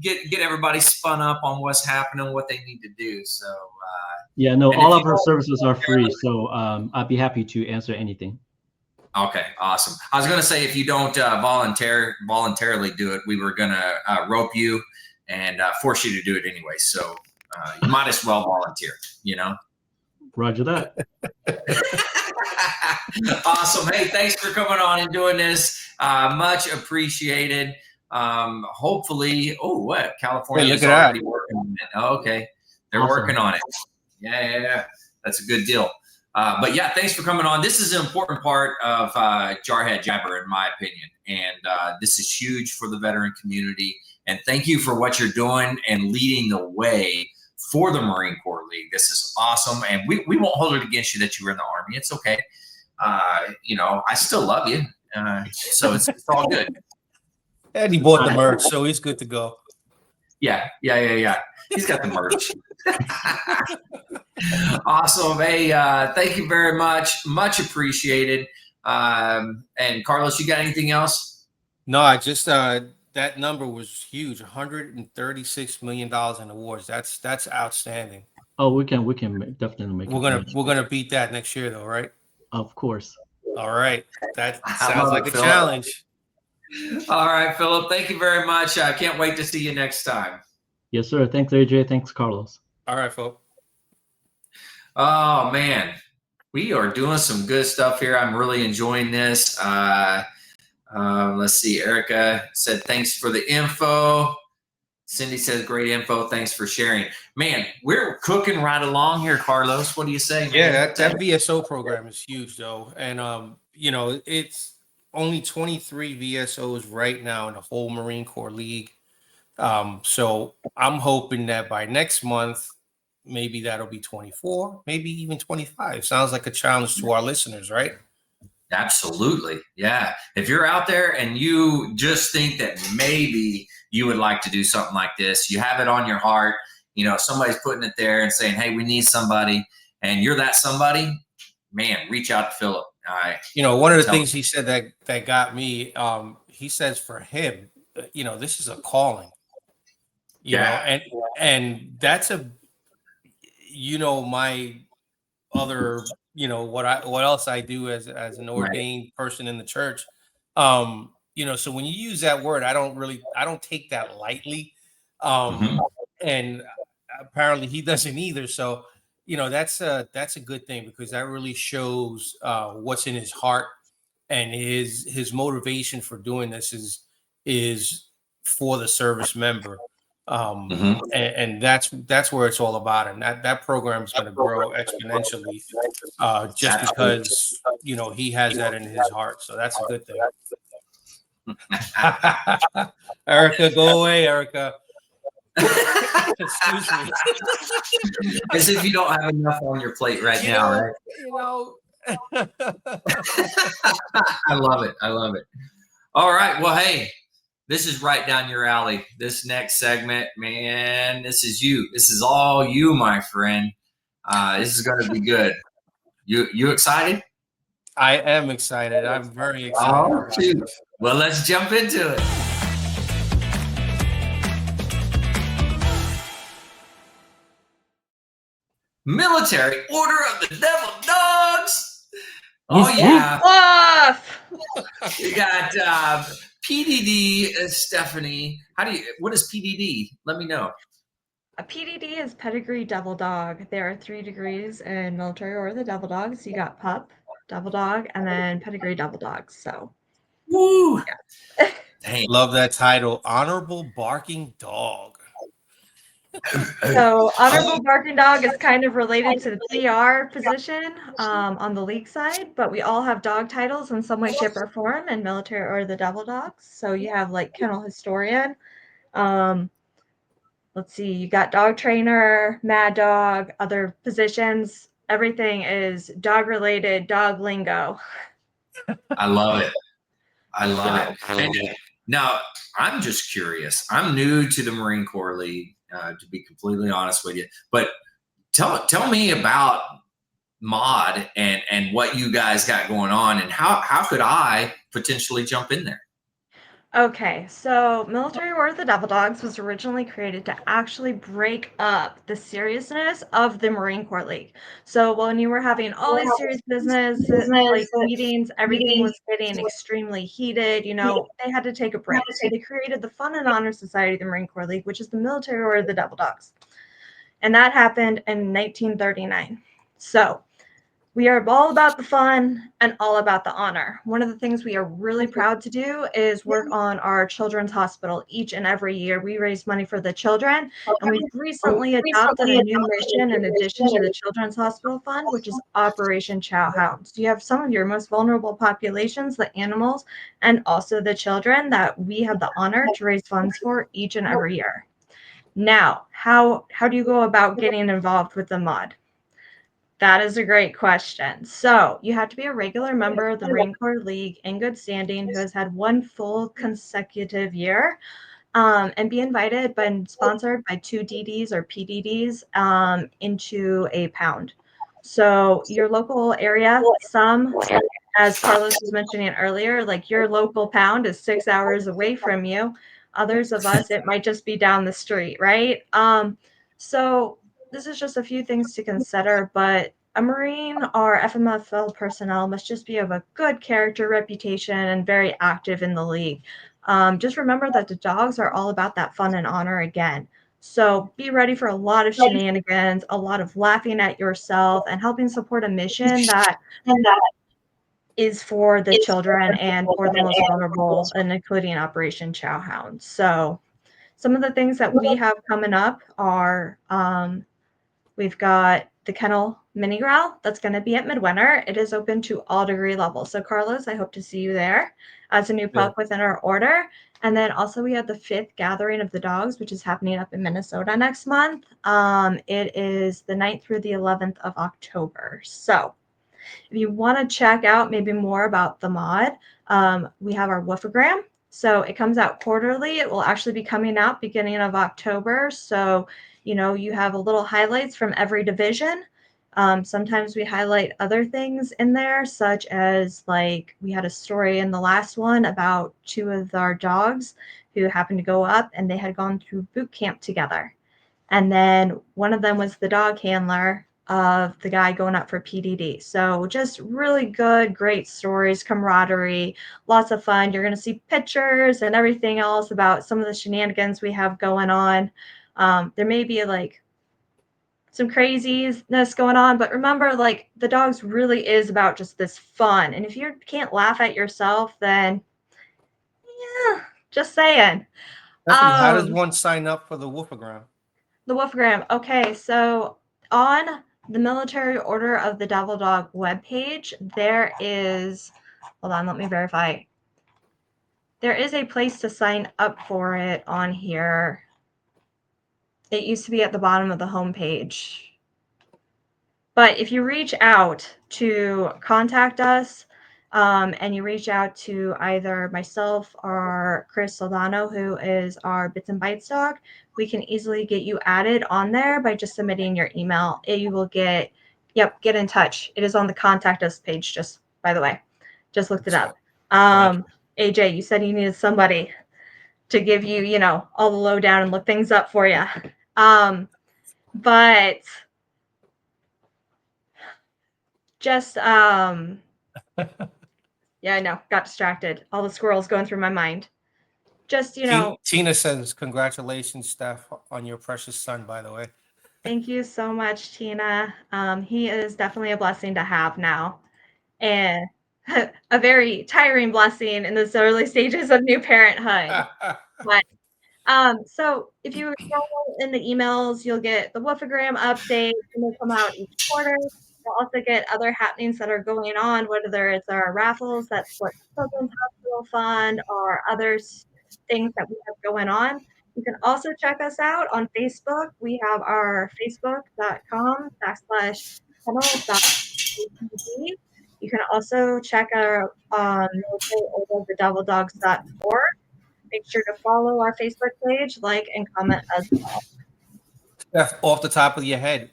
get everybody spun up on what's happening, what they need to do. So Yeah, no, and all if of you our don't- services are free, so I'd be happy to answer anything. okay, awesome. I was going to say if you don't voluntarily do it, we were going to rope you and force you to do it anyway. So you might as well volunteer. You know. Roger that. Awesome. Hey, thanks for coming on and doing this. Much appreciated. Hopefully, California Hey, is look at already working on it. Oh, okay. They're Awesome. working on it. Yeah. That's a good deal. But yeah, thanks for coming on. This is an important part of Jarhead Jabber, in my opinion. And this is huge for the veteran community. And thank you for what you're doing and leading the way for the Marine Corps League. This is awesome. And we won't hold it against you that you were in the Army. It's okay. You know, I still love you. So it's all good. And he bought the merch, so he's good to go. Yeah. He's got the merch. Awesome. Hey, thank you very much. Much appreciated. And Carlos, you got anything else? No, I just that number was huge. $136 million in awards. That's outstanding. Oh, we can definitely make. We're gonna beat that next year, though, right? Of course. All right. That I sounds love like it, a Philip. challenge. All right, Philip. Thank you very much. I can't wait to see you next time. Yes, sir. Thanks, AJ. Thanks, Carlos. All right, folks. Oh man, we are doing some good stuff here. I'm really enjoying this. Let's see. Erica said thanks for the info. Cindy says great info. Thanks for sharing. Man, we're cooking right along here, Carlos. What do you say? Yeah, man? that VSO program is huge, though, and you know, it's only 23 VSOs right now in the whole Marine Corps League. So I'm hoping that by next month, maybe that'll be 24, maybe even 25. Sounds like a challenge to our listeners, right? Absolutely. Yeah. If you're out there and you just think that maybe you would like to do something like this, you have it on your heart, you know, somebody's putting it there and saying, hey, we need somebody, and you're that somebody, man, reach out to Philip. All right. You know, one of the things he said that got me, he says for him, you know, this is a calling, you know, and that's you know, my other, you know, what else I do as an ordained person in the church. You know, so when you use that word, I don't take that lightly. And apparently he doesn't either. So, you know, that's a good thing, because that really shows what's in his heart, and his motivation for doing this is for the service member. And that's where it's all about, and that program is going to grow exponentially, just because, you know, he has that in his heart. So that's a good thing. Erica, go away, Erica. Excuse me. As if you don't have enough on your plate right now, right? I love it. I love it. All right. Well, hey, this is right down your alley. This next segment, man, this is you. This is all you, my friend. This is going to be good. You excited? I am excited. I'm very excited. Oh, shoot. Well, let's jump into it. Military Order of the Devil Dogs. Oh, yeah. You got PDD, Stephanie. What is PDD? Let me know. A PDD is pedigree devil dog. There are 3 degrees in military order of the devil dogs. You got pup, devil dog, and then pedigree devil dogs. So, woo! Yeah. Dang. Love that title, Honorable Barking Dog. So, honorable barking dog is kind of related to the PR position on the league side, but we all have dog titles in some way, shape, or form in military order of the devil dogs. So you have like kennel historian. Let's see, you got dog trainer, mad dog, other positions. Everything is dog related, dog lingo. I love it. I love it. And now, I'm just curious. I'm new to the Marine Corps League, to be completely honest with you. But tell me about MOD and what you guys got going on, and how could I potentially jump in there? Okay, so Military Order of the Devil Dogs was originally created to actually break up the seriousness of the Marine Corps League. So when you were having all these serious business like meetings, everything was getting extremely heated. You know, they had to take a break. So they created the Fun and Honor Society of the Marine Corps League, which is the Military Order of the Devil Dogs. And that happened in 1939. So we are all about the fun and all about the honor. One of the things we are really proud to do is work on our children's hospital each and every year. We raise money for the children, and we've recently adopted a new mission in addition to the Children's Hospital Fund, which is Operation Chow Hound. So you have some of your most vulnerable populations, the animals, and also the children that we have the honor to raise funds for each and every year. Now, how do you go about getting involved with the MOD? That is a great question. So you have to be a regular member of the Marine Corps League in good standing who has had one full consecutive year, and be invited and sponsored by 2 DDs or PDDs into a pound. So your local area, some, as Carlos was mentioning earlier, like your local pound is 6 hours away from you. Others of us, it might just be down the street, right? So this is just a few things to consider, but a Marine or FMFL personnel must just be of a good character, reputation, and very active in the league. Just remember that the dogs are all about that fun and honor again. So be ready for a lot of shenanigans, a lot of laughing at yourself, and helping support a mission that is for the children and for the most vulnerable, and including Operation Chow Hound. So some of the things that we have coming up are we've got the kennel mini growl that's going to be at midwinter. It is open to all degree levels. So Carlos, I hope to see you there as a new pup within our order. And then also we have the 5th gathering of the dogs, which is happening up in Minnesota next month. It is the 9th through the 11th of October. So if you want to check out maybe more about the MOD, we have our woofogram. So it comes out quarterly. It will actually be coming out beginning of October. So, you know, you have a little highlights from every division. Sometimes we highlight other things in there, such as like we had a story in the last one about 2 of our dogs who happened to go up and they had gone through boot camp together. And then one of them was the dog handler of the guy going up for PDD. So just really good, great stories, camaraderie, lots of fun. You're going to see pictures and everything else about some of the shenanigans we have going on. There may be like some craziness going on, but remember, like the dogs really is about just this fun. And if you can't laugh at yourself, then yeah, just saying. Stephanie, how does one sign up for the woofogram? The woofogram. Okay, so on the Military Order of the Devil Dog webpage, there is, hold on, let me verify. there is a place to sign up for it on here. It used to be at the bottom of the homepage. But if you reach out to contact us, and you reach out to either myself or Chris Soldano, who is our Bits and Bytes dog, we can easily get you added on there by just submitting your email. You will get in touch. It is on the contact us page, just by the way. Just looked it up. AJ, you said you needed somebody to give you, you know, all the lowdown and look things up for you. But just yeah, I know, got distracted. All the squirrels going through my mind. Just, you know, Tina says congratulations, Steph, on your precious son, by the way. Thank you so much, Tina. He is definitely a blessing to have now, and a very tiring blessing in this early stages of new parenthood. But so if you scroll in the emails, you'll get the Woofagram update, and they come out each quarter. You'll also get other happenings that are going on, whether it's our raffles that support the Children's Hospital Fund or others things that we have going on. You can also check us out on Facebook. We have our facebook.com/kennel.tv. You can also check our militaryorderofthedevildogs.org. Make sure to follow our Facebook page, like, and comment as well. Steph, off the top of your head,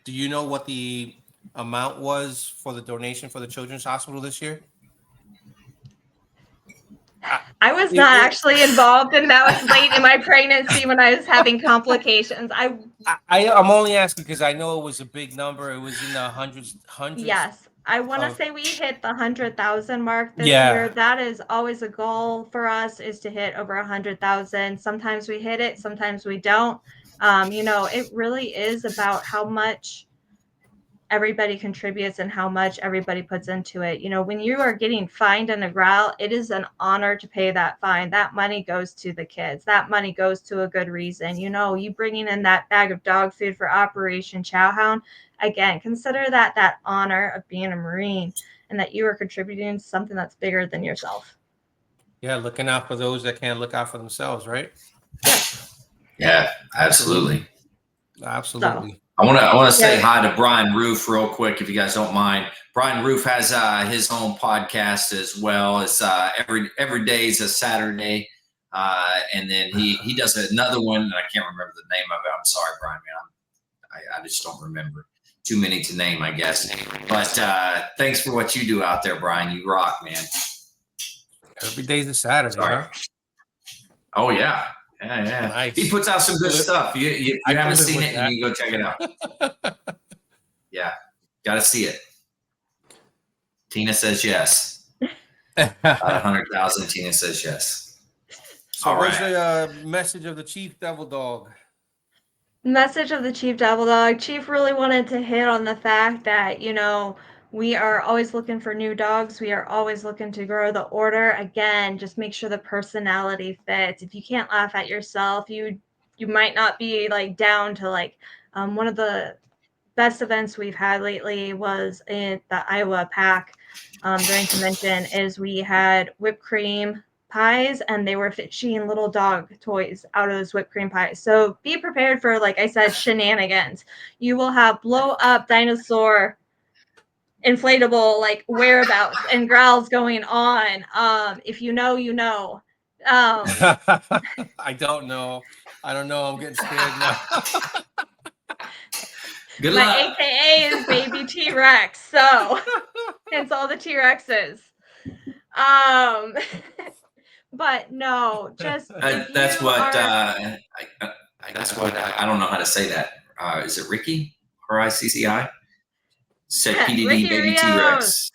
do you know what the amount was for the donation for the Children's Hospital this year? I was not actually involved, and that was late in my pregnancy when I was having complications. I'm only asking because I know it was a big number. It was in the hundreds. Yes. I want to say we hit the 100,000 mark this year. That is always a goal for us, is to hit over 100,000. Sometimes we hit it, sometimes we don't. You know, it really is about how much everybody contributes and how much everybody puts into it. You know, when you are getting fined in a growl, it is an honor to pay that fine. That money goes to the kids. That money goes to a good reason. You know, you bringing in that bag of dog food for Operation Chowhound, again, consider that honor of being a Marine and that you are contributing to something that's bigger than yourself. Yeah, looking out for those that can't look out for themselves, right? Yeah, absolutely. Absolutely. So, I want to say hi to Brian Roof real quick, if you guys don't mind. Brian Roof has his own podcast as well. It's every day is a Saturday, and then he does another one, and I can't remember the name of it. I'm sorry, Brian, man. I just don't remember. Too many to name, I guess. But thanks for what you do out there, Brian. You rock, man. Every day's a Saturday, huh? Oh yeah. Yeah. Nice. He puts out some good stuff. You haven't seen it, and you go check it out. Yeah, got to see it. Tina says yes. 100,000. Tina says yes. So what's the message of the Chief Devil Dog? Message of the Chief Devil Dog. Chief really wanted to hit on the fact that, you know, we are always looking for new dogs. We are always looking to grow the order. Again, just make sure the personality fits. If you can't laugh at yourself, you might not be like down to like one of the best events we've had lately was in the Iowa Pack during convention. Is we had whipped cream pies, and they were fishing little dog toys out of those whipped cream pies. So be prepared for, like I said, shenanigans. You will have blow up dinosaur inflatable like whereabouts and growls going on. If you know, you know. I don't know. I'm getting scared now. Good My luck. AKA is baby T-Rex, so hence all the T-Rexes. But no, just that's what I don't know how to say that. Is it Ricky RICCI? Said PDD Ricky baby Rios. T-Rex.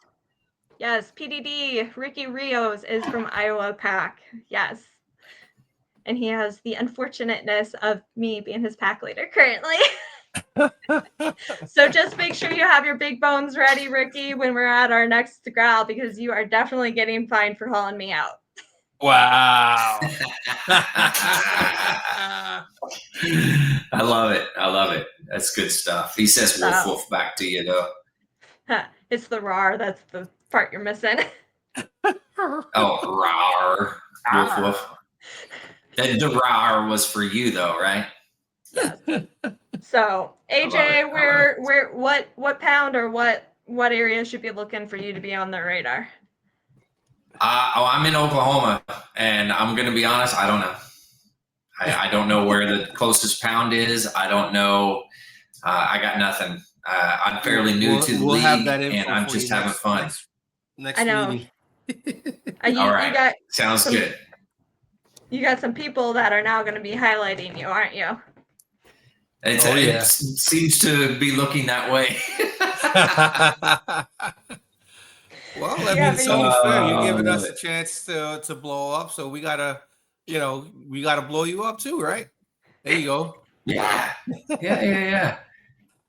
Yes, PDD Ricky Rios is from Iowa Pack. Yes. And he has the unfortunateness of me being his pack leader currently. So just make sure you have your big bones ready, Ricky, when we're at our next growl, because you are definitely getting fined for hauling me out. Wow. I love it. That's good stuff. He says woof woof back to you, though. It's the rawr. That's the part you're missing. Oh, rawr. Woof, woof. The rawr was for you, though, right? Yes. So, AJ, what pound or what area should be looking for you to be on the radar? I'm in Oklahoma, and I'm going to be honest, I don't know. I don't know where the closest pound is. I don't know. I got nothing. I'm fairly new to the league, have that info and I'm for just you having fun. Next I know. meeting. All right. Sounds good. You got some people that are now going to be highlighting you, aren't you? It seems to be looking that way. Well, I mean, it's only fair. You're giving us a chance to blow up, so we gotta blow you up too, right? There you go. Yeah.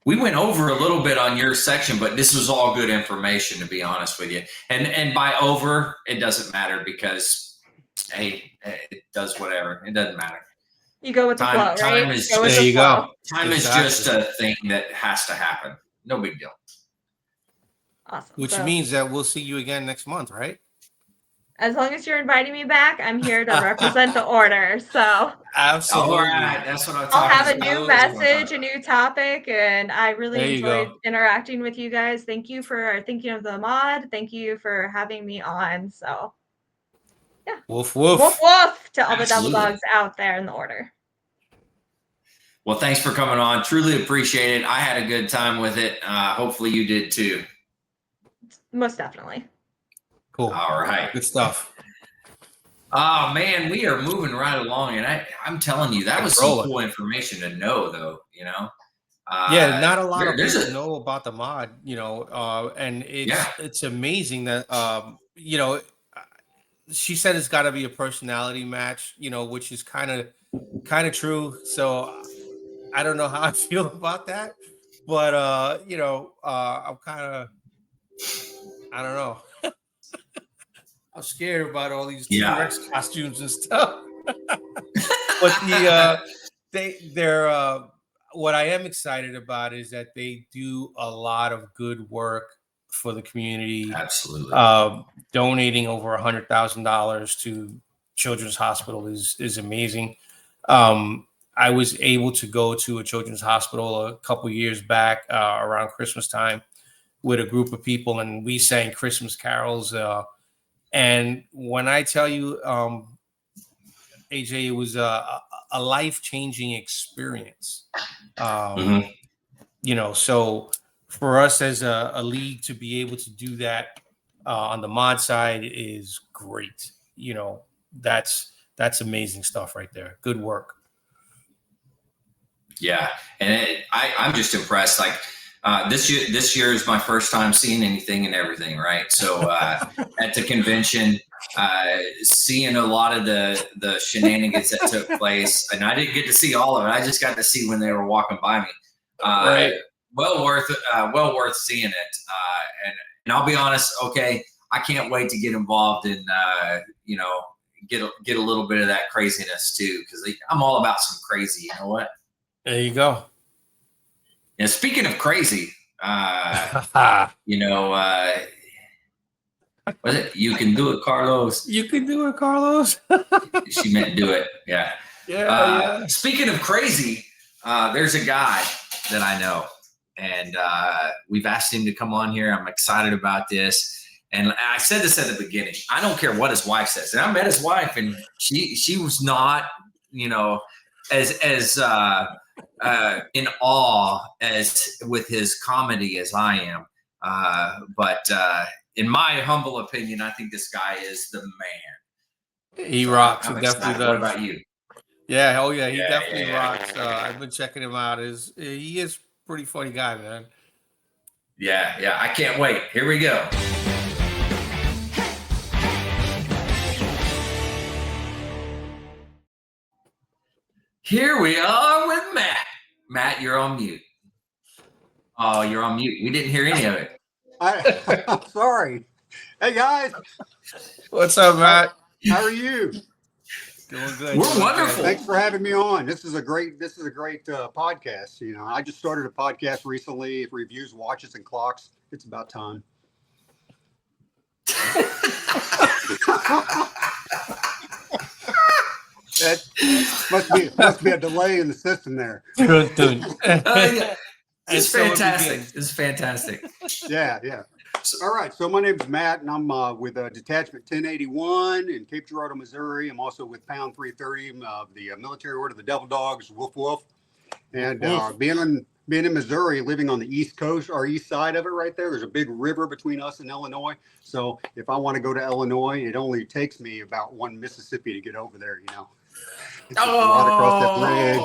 We went over a little bit on your section, but this was all good information, to be honest with you. And by over, it doesn't matter because, hey, it does whatever. It doesn't matter. You go with the flow, right? Time is there you go. Time is just a thing that has to happen. No big deal. Awesome. Which means that we'll see you again next month, right? As long as you're inviting me back, I'm here to represent the order. So absolutely, all right. That's what I'm talking I'll have a about. new message, a new topic, and I really enjoyed go. interacting with you guys. Thank you for thinking of the mod. Thank you for having me on. So yeah, woof woof, woof woof to all the double dogs out there in the order. Well, thanks for coming on. Truly appreciate it. I had a good time with it. Hopefully you did too. Most definitely. Cool. All right. Good stuff. Oh man, we are moving right along, and I'm telling you, that was some cool information to know, though. Yeah, not a lot of people know about the mod, and it's amazing that she said it's got to be a personality match, which is kind of true. So I don't know how I feel about that, but I'm kind of, I don't know. I'm scared about all these T-Rex costumes and stuff. But they're what I am excited about is that they do a lot of good work for the community. Absolutely. Donating over $100,000 to Children's Hospital is amazing. I was able to go to a children's hospital a couple years back around Christmas time with a group of people, and we sang Christmas carols. And when I tell you, AJ, it was a life-changing experience. So for us as a league to be able to do that on the mod side is great. That's amazing stuff right there. Good work. Yeah, and I'm just impressed. Like this year is my first time seeing anything and everything. Right, so at the convention, seeing a lot of the shenanigans that took place, and I didn't get to see all of it. I just got to see when they were walking by me. Right. Well worth seeing it. And I'll be honest. Okay, I can't wait to get involved in get a little bit of that craziness too, because I'm all about some crazy. You know what? There you go. And speaking of crazy, was it "You Can Do It, Carlos"? You can do it, Carlos. She meant do it. Yeah. Yeah. Speaking of crazy, there's a guy that I know, and we've asked him to come on here. I'm excited about this. And I said this at the beginning. I don't care what his wife says. And I met his wife, and she was not, as in awe as with his comedy as I am. But in my humble opinion, I think this guy is the man. He rocks. He definitely does. What about you? Yeah. Oh yeah. He definitely rocks. I've been checking him out. He is a pretty funny guy, man. Yeah. I can't wait. Here we go. Here we are with Matt. Matt, you're on mute. Oh, you're on mute. We didn't hear any of it. I'm sorry. Hey guys. What's up, Matt? How are you? Doing good. We're wonderful. Thanks for having me on. This is a great podcast. I just started a podcast recently. It reviews watches and clocks. It's about time. That must be a delay in the system there. Yeah. And It's so it fantastic. begins. It's fantastic. Yeah, yeah. All right. So my name's Matt, and I'm with Detachment 1081 in Cape Girardeau, Missouri. I'm also with Pound 330 of the Military Order of the Devil Dogs, Woof Woof. And being in Missouri, living on the East Coast, or east side of it right there's a big river between us and Illinois. So if I want to go to Illinois, it only takes me about one Mississippi to get over there, you know. It's just right across that bridge.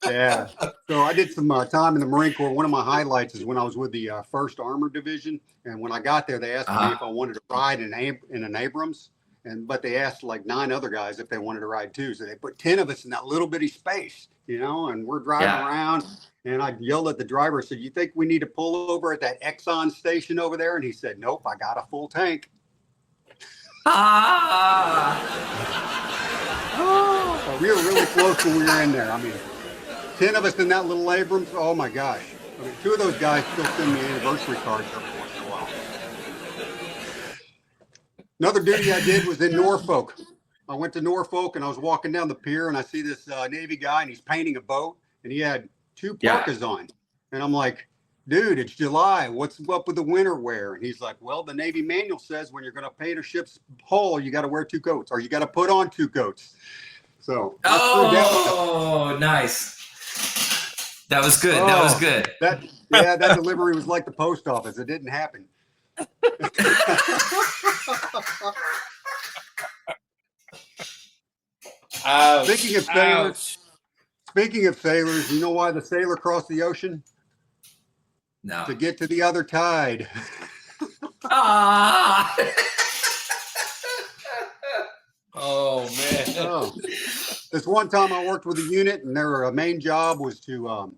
Yeah. So I did some time in the Marine Corps. One of my highlights is when I was with the 1st Armored Division. And when I got there, they asked me if I wanted to ride in an Abrams. But they asked like 9 other guys if they wanted to ride too. So they put 10 of us in that little bitty space, you know, and we're driving around. And I yelled at the driver, I said, "You think we need to pull over at that Exxon station over there?" And he said, "Nope, I got a full tank." We were really close when we were in there. I mean, 10 of us in that little Abrams. Oh my gosh. I mean, 2 of those guys still send me anniversary cards every once in a while. Another duty I did was in Norfolk. I went to Norfolk and I was walking down the pier and I see this Navy guy and he's painting a boat and he had 2 parkas on. And I'm like, "Dude, it's July. What's up with the winter wear?" And he's like, "Well, the Navy manual says when you're going to paint a ship's hull, you got to wear 2 coats or you got to put on 2 coats. So, nice. That was good. That was good. That delivery was like the post office. It didn't happen. Speaking of sailors, you know why the sailor crossed the ocean? No. To get to the other tide. Oh man. This one time I worked with a unit and their main job was to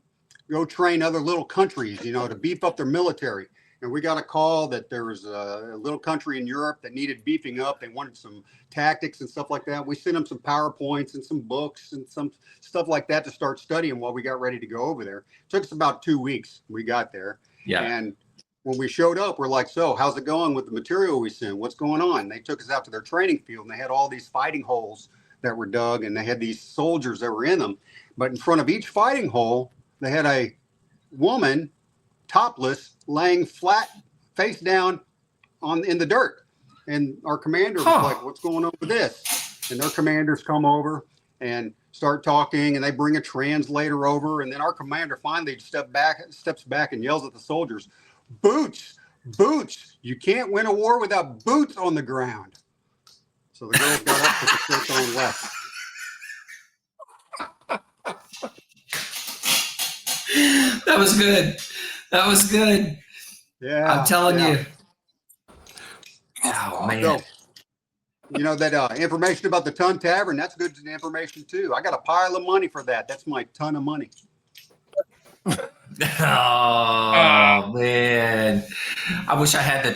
go train other little countries, you know, to beef up their military. And we got a call that there was a little country in Europe that needed beefing up. They wanted some tactics and stuff like that. We sent them some PowerPoints and some books and some stuff like that to start studying while we got ready to go over there. It took us about 2 weeks. We got there. Yeah. And when we showed up, we're like, "So how's it going with the material we sent? What's going on?" They took us out to their training field and they had all these fighting holes that were dug and they had these soldiers that were in them. But in front of each fighting hole, they had a woman topless, laying flat, face down in the dirt. And our commander was like, "What's going on with this?" And their commanders come over and start talking, and they bring a translator over. And then our commander finally steps back and yells at the soldiers, "Boots, boots! You can't win a war without boots on the ground." So the girls got up, put the shirts on, left. That was good. That was good. Yeah, I'm telling you. Oh man. So, you know that information about the Ton Tavern, that's good information too. I got a pile of money for that. That's my ton of money. Oh man. I wish I had the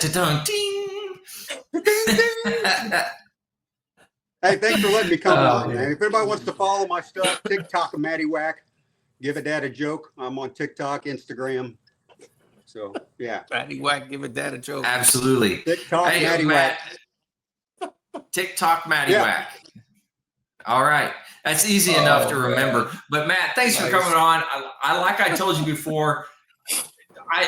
Hey, thanks for letting me come on. Man. If anybody wants to follow my stuff, TikTok, Matty Whack. Give a dad a joke. I'm on TikTok, Instagram. So yeah. Matty Whack, give a dad a joke. Absolutely. TikTok, Matty Whack. TikTok, Matty Whack. All right. That's easy enough to remember. But Matt, thanks for coming on. I like I told you before,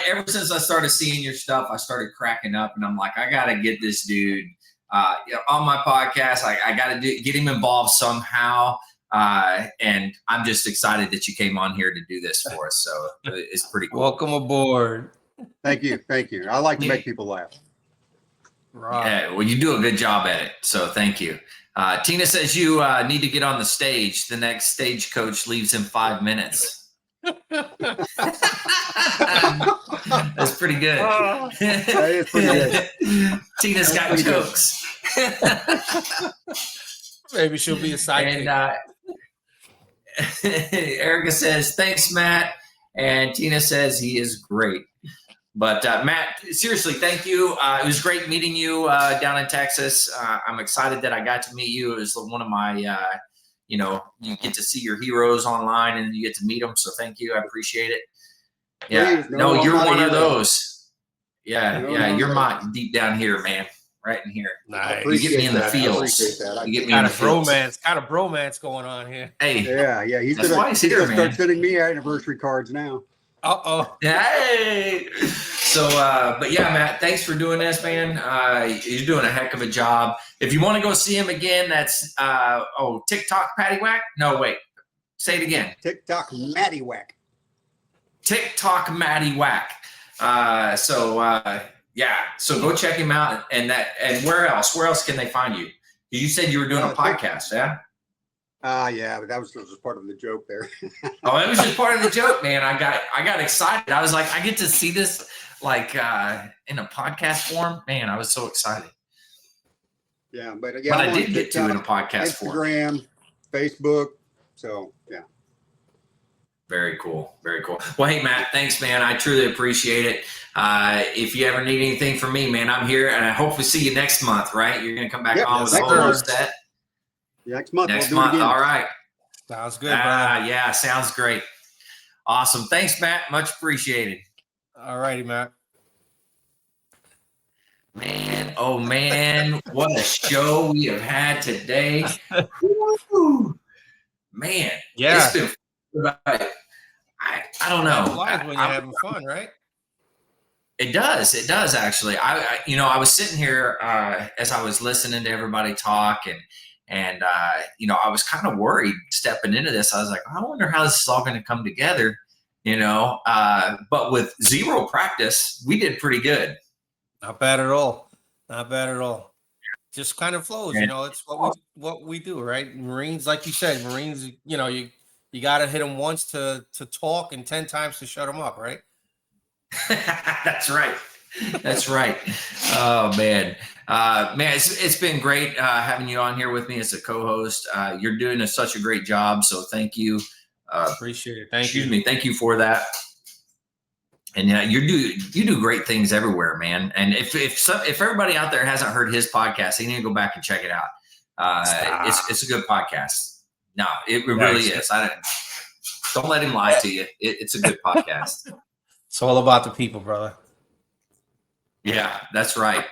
ever since I started seeing your stuff, I started cracking up and I'm like, I got to get this dude on my podcast. I got to get him involved somehow. And I'm just excited that you came on here to do this for us. So it's pretty cool. Welcome aboard. Thank you. Thank you. I like to make people laugh. Right. Yeah, well, you do a good job at it. So thank you. Tina says you need to get on the stage. The next stagecoach leaves in 5 minutes. That's pretty good. That is pretty good. Tina's got jokes. Maybe she'll be a sidekick. And Erica says, "Thanks, Matt." And Tina says he is great. But Matt, seriously, thank you. It was great meeting you down in Texas. I'm excited that I got to meet you. It was one of my, you get to see your heroes online and you get to meet them. So thank you. I appreciate it. Yeah. Please, No, I'm you're not one of here. those. Yeah. No, Yeah. no, You're no. my deep down here, man. Right in here. Nice. You get me in the I feels. appreciate that. You get me in Got the a feels. bromance. Got a bromance going on here. Hey. Yeah. He's That's why he's here, gonna man. start sending me anniversary cards now. Uh-oh. Hey. So, but yeah, Matt, thanks for doing this, man. You're doing a heck of a job. If you want to go see him again, that's TikTok Paddywhack. No, wait. Say it again. TikTok Matty Whack. TikTok Matty Whack. Yeah. So go check him out. And where else? Where else can they find you? You said you were doing a podcast, yeah? Yeah, but that was just part of the joke there. Oh, it was just part of the joke, man. I got excited. I was like, I get to see this like in a podcast form. Man, I was so excited. Yeah, but I did get to in a podcast form. Instagram, Facebook. So yeah. Very cool. Very cool. Well, hey, Matt, thanks, man. I truly appreciate it. If you ever need anything from me, man, I'm here, and I hope we see you next month, right? You're going to come back on with a whole set. Next month. Next month. All right. Sounds good, bro. Yeah, sounds great. Awesome. Thanks, Matt. Much appreciated. All righty, Matt. Man, oh, man, what a show we have had today. Woo. Man, yeah. It's been, I don't know. When you're having fun, right? It does. It does, actually. I was sitting here as I was listening to everybody talk, and I was kind of worried stepping into this. I was like, I wonder how this is all going to come together, but with zero practice, we did pretty good. Not bad at all. Not bad at all. Just kind of flows, it's what we do, right? Marines, like you said, Marines, you got to hit them once to talk and 10 times to shut them up, right? That's right. That's right. Oh, man. It's been great having you on here with me as a co-host. You're doing such a great job, so thank you. Appreciate it. Thank you. Thank you for that. And you do great things everywhere, man. And if everybody out there hasn't heard his podcast, they need to go back and check it out. It's a good podcast. No, it really is. Don't let him lie to you. It's a good podcast. It's all about the people, brother. Yeah, that's right.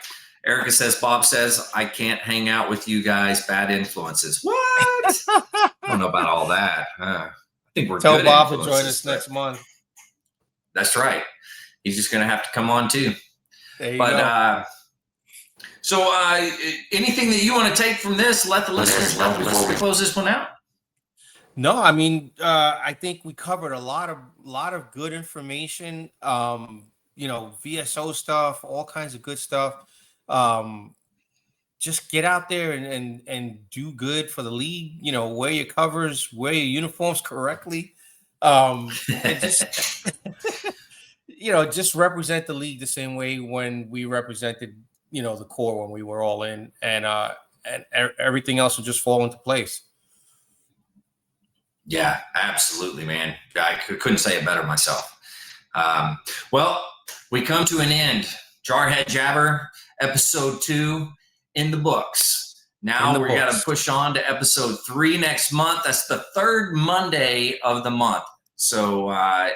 Erica says, Bob says, I can't hang out with you guys. Bad influences. What? I don't know about all that. I think we're Tell good Bob to influences, join us next month. That's right. He's just going to have to come on too. There you go. So anything that you want to take from this, let the listeners know before we close this one out? No, I mean, I think we covered a lot of good information. VSO stuff, all kinds of good stuff. Just get out there and do good for the league. Wear your covers, wear your uniforms correctly. And just just represent the league the same way when we represented, the Corps when we were all in, and everything else will just fall into place. Yeah, absolutely, man. I couldn't say it better myself. Well, we come to an end. Jarhead Jabber, episode 2 in the books. Now we got to push on to episode 3 next month. That's the 3rd Monday of the month. So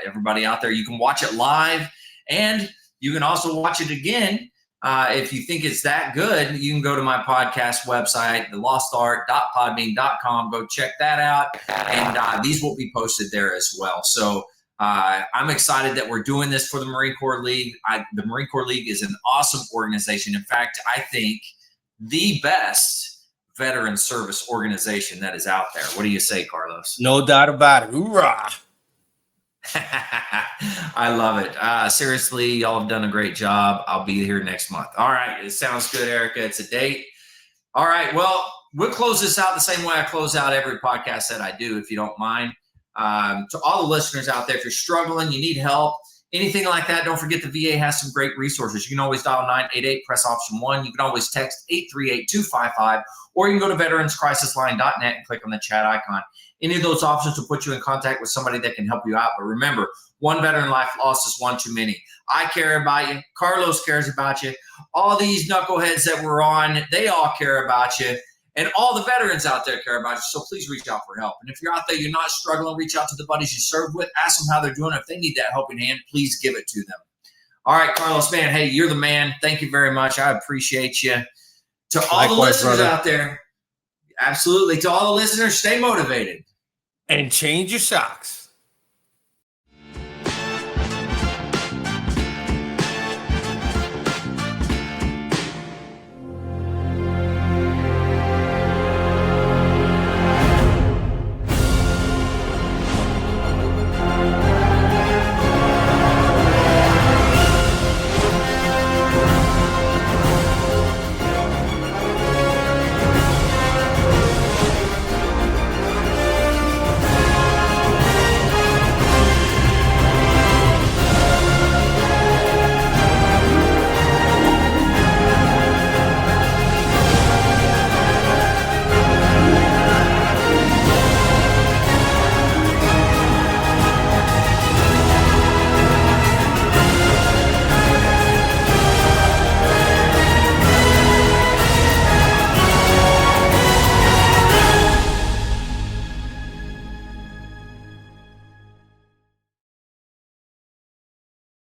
everybody out there, you can watch it live, and you can also watch it again. If you think it's that good, you can go to my podcast website, thelostart.podbean.com. Go check that out. And these will be posted there as well. So I'm excited that we're doing this for the Marine Corps League. The Marine Corps League is an awesome organization. In fact, I think the best veteran service organization that is out there. What do you say, Carlos? No doubt about it. Hoorah! I love it. Seriously, y'all have done a great job. I'll be here next month. All right. It sounds good, Erica. It's a date. All right. Well, we'll close this out the same way I close out every podcast that I do, if you don't mind. To all the listeners out there, if you're struggling, you need help, anything like that, don't forget the VA has some great resources. You can always dial 988, press option 1. You can always text 838-255, or you can go to veteranscrisisline.net and click on the chat icon. Any of those options will put you in contact with somebody that can help you out. But remember, one veteran life lost is one too many. I care about you. Carlos cares about you. All these knuckleheads that we're on, they all care about you. And all the veterans out there care about you, so please reach out for help. And if you're out there, you're not struggling, reach out to the buddies you served with, ask them how they're doing. If they need that helping hand, please give it to them. All right, Carlos, man, hey, you're the man. Thank you very much. I appreciate you. To all Likewise, the listeners brother. out there, absolutely. To all the listeners, stay motivated. And change your socks.